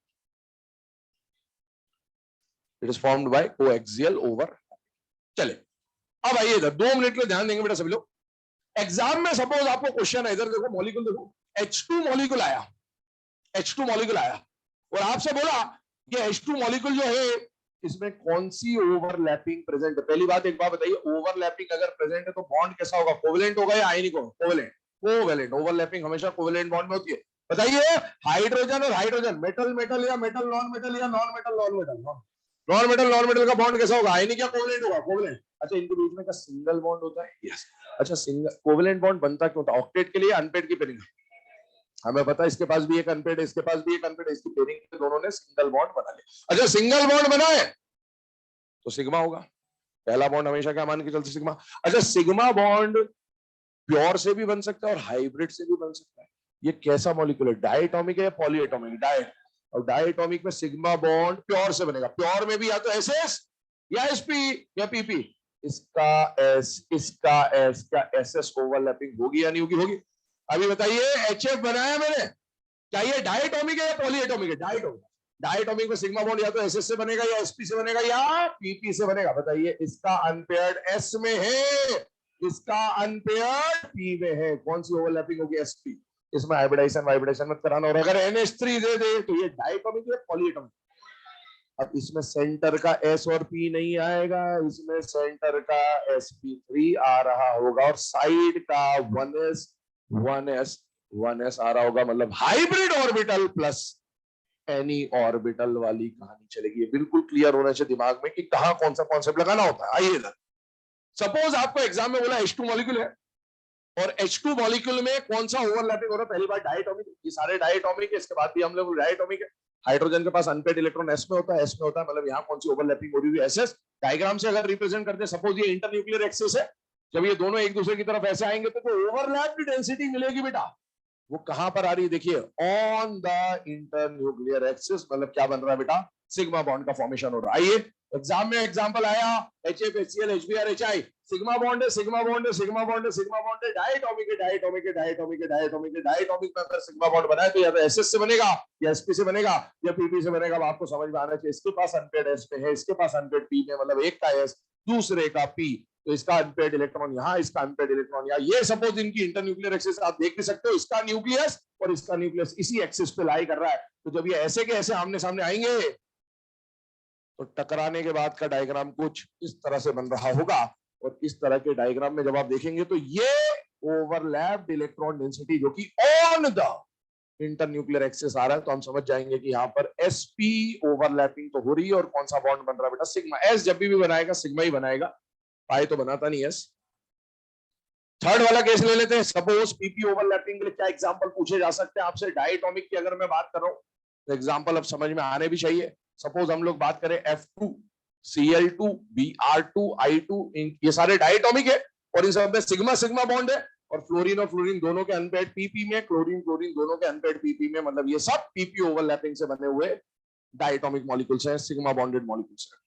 it is formed by coaxial overlapping. चले अब आइए इधर 2 मिनट के लिए ध्यान देंगे बेटा सभी लोग। एग्जाम में सपोज आपको क्वेश्चन है, इधर देखो मॉलिक्यूल देखो, H2 मॉलिक्यूल आया, H2 मॉलिक्यूल आया और आपसे बोला कि H2 मॉलिक्यूल जो है इसमें कौन सी ओवरलैपिंग प्रेजेंट है। पहली बात एक बात बताइए, ओवरलैपिंग अगर प्रेजेंट है तो बॉन्ड कैसा होगा, कोवेलेंट होगा या आयनिक होगा, कोवेलेंट, कोवेलेंट, ओवरलैपिंग हमेशा कोवेलेंट बॉन्ड में होती है। बताइए हाइड्रोजन और हाइड्रोजन, मेटल मेटल या मेटल नॉन मेटल या non metal non metal, non metal non metal का बॉन्ड कैसा होगा, आयनिक या कोवेलेंट होगा, कोवेलेंट। अच्छा इनके बीच में का सिंगल बॉन्ड होता है, यस। अच्छा सिंगल कोवेलेंट बॉन्ड बनता क्यों था, ऑक्टेट के लिए, अनपेड की पेयरिंग, हमें पता है इसके पास भी एक अनपेड है, इसके पास भी एक अनपेड है, इसकी पेयरिंग में दोनों ने सिंगल बॉन्ड बना लिया। अच्छा सिंगल बॉन्ड बना है तो सिग्मा होगा, पहला बॉन्ड हमेशा क्या मान के चलते, सिग्मा। अच्छा सिग्मा बॉन्ड प्योर से भी बन सकता है और हाइब्रिड से भी बन सकता है। ये कैसा मॉलिक्यूल है, डायटोमिक है या पॉलीएटोमिक, डायट, और डायटोमिक में सिग्मा बॉन्ड प्योर से बनेगा, प्योर में भी या तो एसएस या एसपी या पीपी, इसका एस इसका एस, क्या एसएस ओवरलैपिंग होगी या नहीं होगी, होगी। अभी बताइए एचएफ बनाया मैंने, क्या ये डायटोमिक है या पॉलीएटोमिक है, डायटोमिक, डायटोमिक में सिग्मा बॉन्ड या तो एसएस से बनेगा या एसपी से बनेगा या पीपी से बनेगा। बताइए इसका अनपेयर्ड एस में है, इसका अनपेयर्ड पी में है, कौन सी ओवरलैपिंग होगी, एसपी। इसमें हाइब्रिडाइजेशन वाइब्रिडेशन मत कराना, और अगर NH3 दे दे तो ये डायटोमिक है पॉलीएटोमिक। अब इसमें सेंटर का एस और पी नहीं आएगा, इसमें सेंटर का sp3 आ रहा होगा और साइड का 1s आ रहा होगा, मतलब hybrid orbital plus any orbital वाली कहानी चलेगी। ये बिल्कुल क्लियर होना चाहिए दिमाग में कि कहां कौन सा कॉन्सेप्ट लगाना होता है। आइए इधर, सपोज आपको एग्जाम में बोला H2 मॉलिक्यूल है और H2 मॉलिक्यूल में कौन सा ओवरलैपिंग हो रहा है, पहली बार डायटोमिक, ये सारे डायटोमिक है, इसके बाद भी हम लोग डायटोमिक है। हाइड्रोजन के पास अनपेड इलेक्ट्रॉन एस में होता है, एस में होता है, मतलब यहाँ कौन सी ओवरलैपिंग हो रही है, एसएस। डायग्राम से अगर रिप्रेजेंट करते हैं, सपोज ये इंटरन्यूक्लियर एक्सिस है, जब ये दोनों एक दूसरे की तरफ ऐसे आएंगे तो ओवरलैप्ड डेंसिटी मिलेगी बेटा, वो कहां पर आ रही है, देखिए ऑन द इंटरन्यूक्लियर एक्सिस, मतलब क्या बन रहा है बेटा, सिग्मा बॉन्ड का फॉर्मेशन हो रहा है। आइए एग्जाम में एग्जांपल आया HF HCl HBr HI, sigma bond है, सिग्मा बॉन्ड है, सिग्मा बॉन्ड है, सिग्मा बॉन्ड है, डायटोमिक है, डायटोमिक है, डायटोमिक है, डायटोमिक है, डायटोमिक में अगर सिग्मा बॉन्ड बनाए तो या तो SS से बनेगा या SP से बनेगा या PP से बनेगा। आपको समझ में आना चाहिए, इसके पास अनपेड S पे है, इसके पास अनपेड P में, मतलब एक का S दूसरे का P, तो इसका अनपेड इलेक्ट्रॉन यहाँ, इसका अनपेड इलेक्ट्रॉन यहाँ। ये सपोज इनकी इंटरन्यूक्लियर एक्सिस आप देख भी सकते हो, इसका न्यूक्लियस और इसका न्यूक्लियस इसी एक्सिस पे लाई कर रहा है। तो जब ये ऐसे के ऐसे आमने सामने आएंगे तो टकराने के बाद का डायग्राम कुछ इस तरह से बन रहा होगा, और इस तरह के डायग्राम में जब आप देखेंगे तो ये ओवरलैप्ड इलेक्ट्रॉन डेंसिटी जो कि ऑन द इंटरन्यूक्लियर एक्सिस आ रहा है, तो हम समझ जाएंगे कि यहाँ पर sp ओवरलैपिंग तो हो रही है, और कौन सा बॉन्ड बन रहा है बेटा, सिग्मा। s जब भी बनाएगा सिग्मा ही बनाएगा, पाई तो बनाता नहीं s। थर्ड वाला केस ले लेते हैं, सपोज पीपी ओवरलैपिंग के लिए क्या एग्जांपल पूछे जा सकते हैं आपसे, डायटोमिक की अगर मैं बात कर रहा हूं तो एग्जांपल अब समझ में आने भी चाहिए। सपोज हम लोग बात करें F2 Cl2 Br2 I2, ये सारे डायटोमिक है और इन सब में सिग्मा सिग्मा बॉन्ड है, और फ्लोरीन और फ्लोरीन दोनों के अनपेड पीपी में, क्लोरीन क्लोरीन दोनों के अनपेड पीपी में, मतलब ये सब पीपी ओवरलैपिंग से बने हुए डायटोमिक मॉलिक्यूल्स हैं, सिग्मा बॉन्डेड मॉलिक्यूल्स हैं।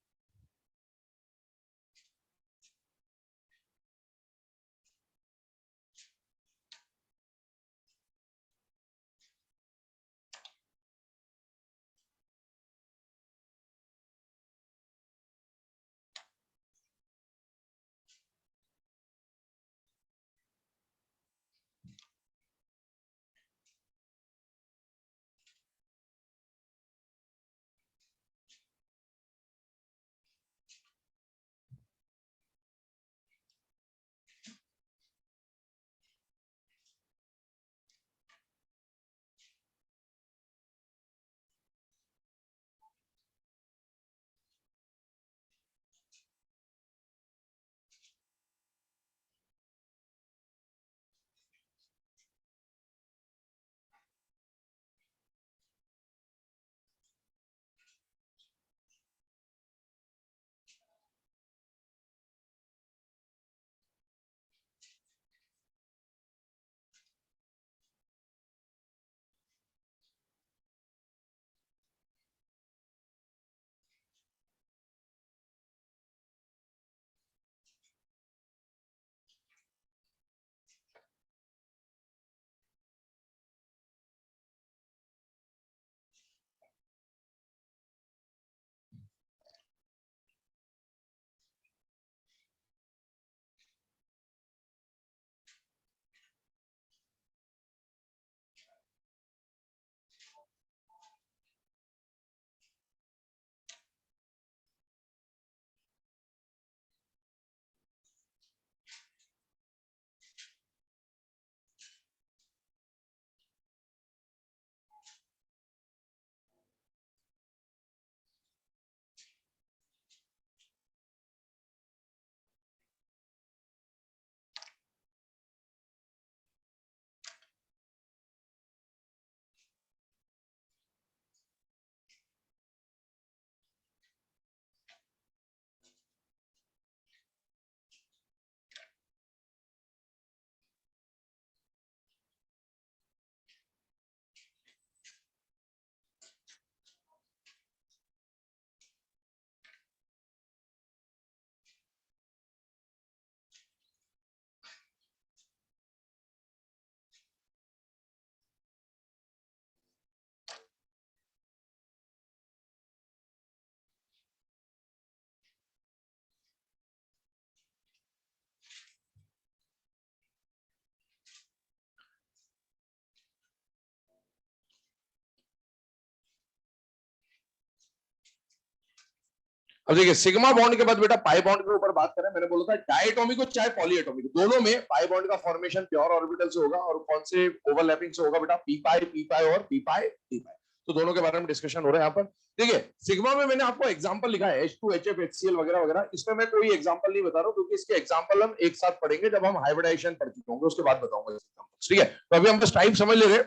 अब देखिए सिग्मा बॉन्ड के बाद बेटा पाई बॉन्ड के ऊपर बात करें, मैंने बोला था डायटोमिक हो चाहे पॉलीएटोमिक, दोनों में पाई बॉन्ड का फॉर्मेशन प्योर ऑर्बिटल से होगा, और कौन से ओवरलैपिंग से होगा बेटा, पी पाई और पी पाई टी पाई। तो दोनों के बारे में डिस्कशन हो रहा है यहाँ पर। देखिए सिग्मा में मैंने आपको एग्जांपल लिखा है H2 HF HCl वगैरह वगैरह, इसमें मैं कोई एग्जांपल नहीं बता रहा हूँ क्योंकि इसके एग्जांपल हम एक साथ पढ़ेंगे जब हम हाइब्रिडाइजेशन पढ़ चुके होंगे, उसके बाद बताऊंगा एग्जांपल। ठीक है, तो अभी हम बस टाइप समझ ले रहे।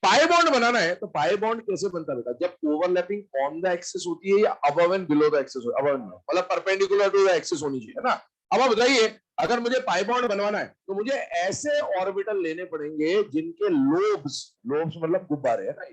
पाई बॉन्ड बनाना है तो पाई बॉन्ड कैसे बनता है बेटा, जब ओवरलैपिंग ऑन द एक्सिस होती है या above and below the axis, above मतलब परपेंडिकुलर टू द एक्सिस होनी चाहिए, है ना। अब आप बताइए अगर मुझे पाई बॉन्ड बनवाना है तो मुझे ऐसे ऑर्बिटल लेने पड़ेंगे जिनके लोब्स, लोब्स मतलब गुब्बारे, है ना,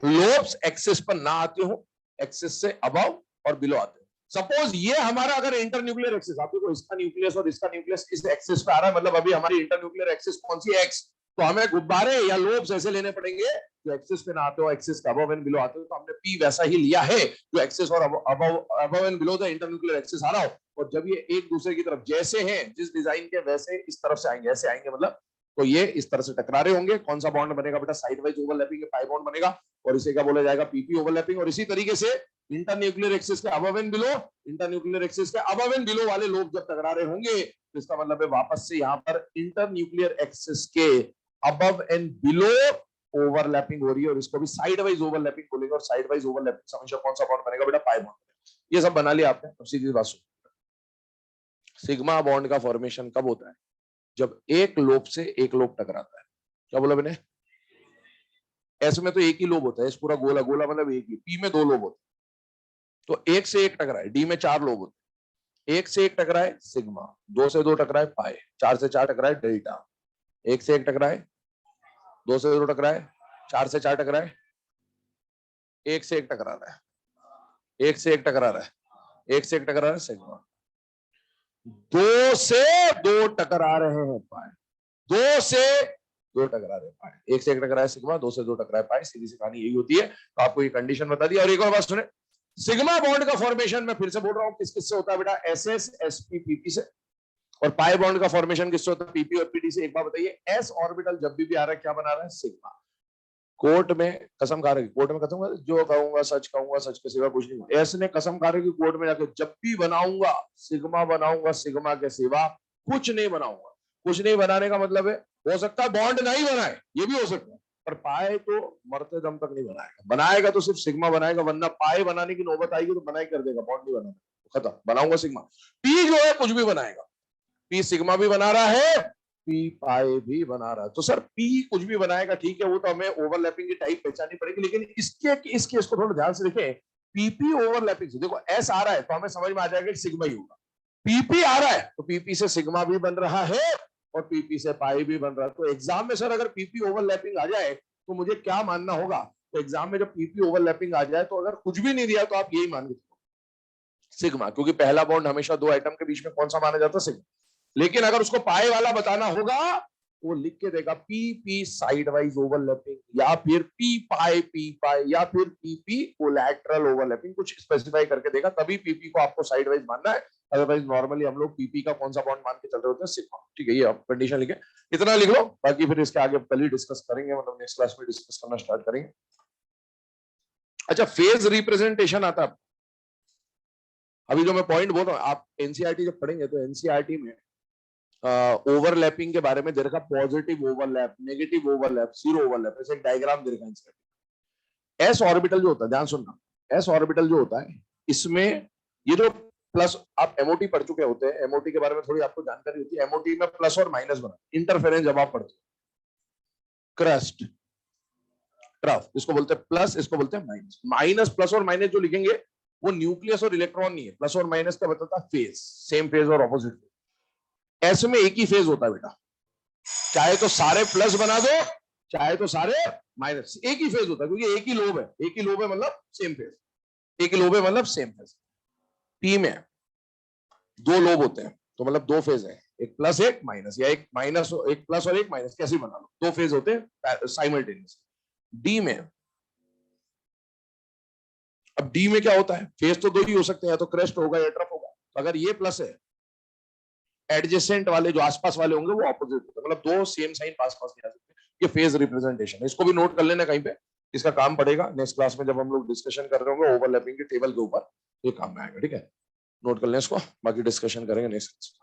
लोब्स एक्सिस पर ना आते हो, एक्सिस से अबव और बिलो आते हो। सपोज ये हमारा अगर इंटरन्यूक्लियर एक्सिस, आप देखो इसका न्यूक्लियस और इसका न्यूक्लियस इस एक्सिस पे आ रहा है, मतलब अभी हमारी इंटरन्यूक्लियर एक्सिस कौन सी है, एक्स, तो हमें गुब्बारे या लोब्स ऐसे लेने पड़ेंगे जो एक्सिस पे ना आते हो, एक्सिस का अबव एंड बिलो आते हो। तो हमने पी वैसा ही लिया है जो एक्सिस और above and below the internuclear axis आ रहा हो, और जब ये एक दूसरे की तरफ जैसे हैं जिस डिजाइन के वैसे इस तरफ से आएंगे, ऐसे आएंगे, मतलब तो ये इस तरह से टकरा रहे होंगे। कौन सा बॉन्ड बनेगा बेटा, side wise overlapping pi bond बनेगा, और इसे क्या बोला जाएगा, पीपी ओवरलैपिंग। और इसी तरीके से इंटरन्यूक्लियर एक्सिस के above and below, internuclear axis के अबव एंड बिलो वाले लोग जब टकरा रहे होंगे तो इसका मतलब है वापस से यहाँ पर इंटरन्यूक्लियर एक्सिस के अबव एंड बिलो ओवरलैपिंग हो रही है, और इसको भी साइड वाइज ओवरलैपिंग बोलेंगे। और साइड वाइज ओवरलैपिंग समझो कौन सा बॉन्ड बनेगा बेटा, पाई बॉन्ड। ये सब बना लिया आपने। अब सीधी बात सुनो, सिग्मा बॉन्ड का फॉर्मेशन कब होता है, जब एक लोब से एक लोब टकराता है। क्या बोला मैंने, एस में तो एक ही लोब होता है, इस पूरा गोला गोला मतलब एक ही, पी में दो लोब होते हैं, तो एक से एक टकराए, डी में चार लोब होते हैं, एक से एक टकराए सिग्मा, दो से दो टकराए पाई, चार से चार टकराए डेल्टा, एक से एक टकराए, दो से दो टकराए, चार से चार टकराए, एक से एक टकरा रहा है, एक से एक टकरा रहा है, एक से एक टकरा रहा है सिग्मा, दो से दो टकरा रहे हैं पाई, दो से दो टकरा रहे पाए, एक से एक टकराए सिग्मा, दो से दो टकराए पाए, सीधी सी कहानी यही होती है। तो आपको ये कंडीशन बता दी। और एक और बात सुने, सिग्मा बॉन्ड का फॉर्मेशन मैं फिर से बोल रहा हूं किस किस से होता है बेटा, S S S P PP से, और पाई बॉन्ड का फॉर्मेशन किससे होता है, पीपी और पीडी से। एक बार बताइए, एस ऑर्बिटल जब भी आ रहा है क्या बना रहा है, सिग्मा। कोर्ट में कसम खा रही, कोर्ट में कसम खा रही, जो कहूंगा सच के सिवा कुछ नहीं। एस ने कसम खा रही कोर्ट में जाकर, जब भी बनाऊंगा सिग्मा के सिवा कुछ नहीं बनाऊंगा। कुछ नहीं बनाने का मतलब है हो सकता है बॉन्ड नहीं बनाए, ये भी हो सकता है, पर पाए तो मरते दम तक नहीं बनाएगा। बनाएगा तो सिर्फ सिग्मा बनाएगा, वरना पाए बनाने की नौबत आएगी तो बनाई कर देगा, बॉन्ड नहीं बनाना, खत्म, बनाऊंगा सिग्मा। पी जो है कुछ भी बनाएगा, पी सिग्मा भी बना रहा है, पी पाई भी बना रहा है। तो सर पी कुछ भी बनाएगा, ठीक है, वो तो हमें ओवरलैपिंग की टाइप पहचाननी पड़ेगी, लेकिन इस केस को थोड़ा ध्यान से देखें। पीपी ओवरलैपिंग से देखो, एस आ रहा है तो हमें समझ में आ जाएगा कि सिग्मा ही होगा, पीपी आ रहा है तो पीपी से सिग्मा भी बन रहा है और पीपी से पाई भी बन रहा है। तो एग्जाम में सर अगर पीपी ओवरलैपिंग आ जाए तो मुझे क्या मानना होगा, तो एग्जाम में जब पीपी ओवरलैपिंग आ जाए तो अगर कुछ भी नहीं दिया तो आप यही मान लीजिए सिग्मा, क्योंकि पहला बॉन्ड हमेशा दो आइटम के बीच में कौन सा माना जाता है, सिग्मा। लेकिन अगर उसको पाए वाला बताना होगा वो लिख के देगा P P side wise overlapping, या फिर पी पाई या फिर पी पी कोलैटरल ओवरलैपिंग, कुछ स्पेसिफाई करके देगा, तभी पीपी को आपको साइड वाइज मानना है। अदरवाइज नॉर्मली हम लोग पीपी का कौन सा बॉन्ड मान के चल रहे होते हैं, सिग्मा। ठीक है, ये आप कंडीशन लिखे, इतना लिख लो, बाकी फिर इसके आगे कल ही डिस्कस करेंगे, मतलब नेक्स्ट क्लास में डिस्कस करना स्टार्ट करेंगे। अच्छा, फेज रिप्रेजेंटेशन आता है। अभी जो मैं पॉइंट बोल रहा हूँ, आप एनसीईआरटी जब पढ़ेंगे तो एनसीईआरटी में ओवरलैपिंग के बारे में दे रखा, positive overlap, negative overlap, zero overlap, ऐसे एक डायग्राम दे रखा है। एस ऑर्बिटल जो होता है, ध्यान सुनना, एस ऑर्बिटल जो होता है इसमें ये जो प्लस, आप एमओटी पढ़ चुके होते हैं, एमओटी के बारे में थोड़ी आपको जानकारी होती है। एमओटी में प्लस और माइनस बना, इंटरफेरेंस जब आप पढ़ते हो, क्रस्ट ट्रफ, इसको बोलते हैं प्लस, इसको बोलते हैं माइनस। माइनस प्लस और माइनस जो लिखेंगे वो न्यूक्लियस और इलेक्ट्रॉन नहीं है, प्लस और माइनस का बताता है फेज, सेम फेज और ऑपोजिट फेज। ऐसे में एक ही फेज होता है बेटा, चाहे तो सारे प्लस बना दो चाहे तो सारे माइनस, एक ही फेज होता है, क्योंकि एक ही लोब है, एक ही लोब है मतलब सेम फेज, एक ही लोब है मतलब सेम फेज। पी में दो लोब होते हैं तो मतलब दो फेज है, एक प्लस एक माइनस, या एक माइनस एक प्लस और एक माइनस, कैसे बना लो, दो फेज होते हैं साइमल्टेनियस। डी में, अब डी में क्या होता है, फेज तो दो ही हो सकते हैं, या तो क्रेस्ट होगा या ट्रफ होगा। तो अगर ये प्लस है, एडजेसेंट वाले जो आसपास वाले होंगे वो ऑपोजिट होते हैं, मतलब दो सेम साइन पास पास नहीं आ सकते। ये फेज रिप्रेजेंटेशन है, इसको भी नोट कर लेना कहीं पे। इसका काम पड़ेगा नेक्स्ट क्लास में जब हम लोग डिस्कशन कर रहे होंगे ओवरलैपिंग के टेबल के ऊपर, ये काम में आएगा। ठीक है, नोट कर लें इसको, बाकी डिस्कशन करेंगे नेक्स्ट क्लास।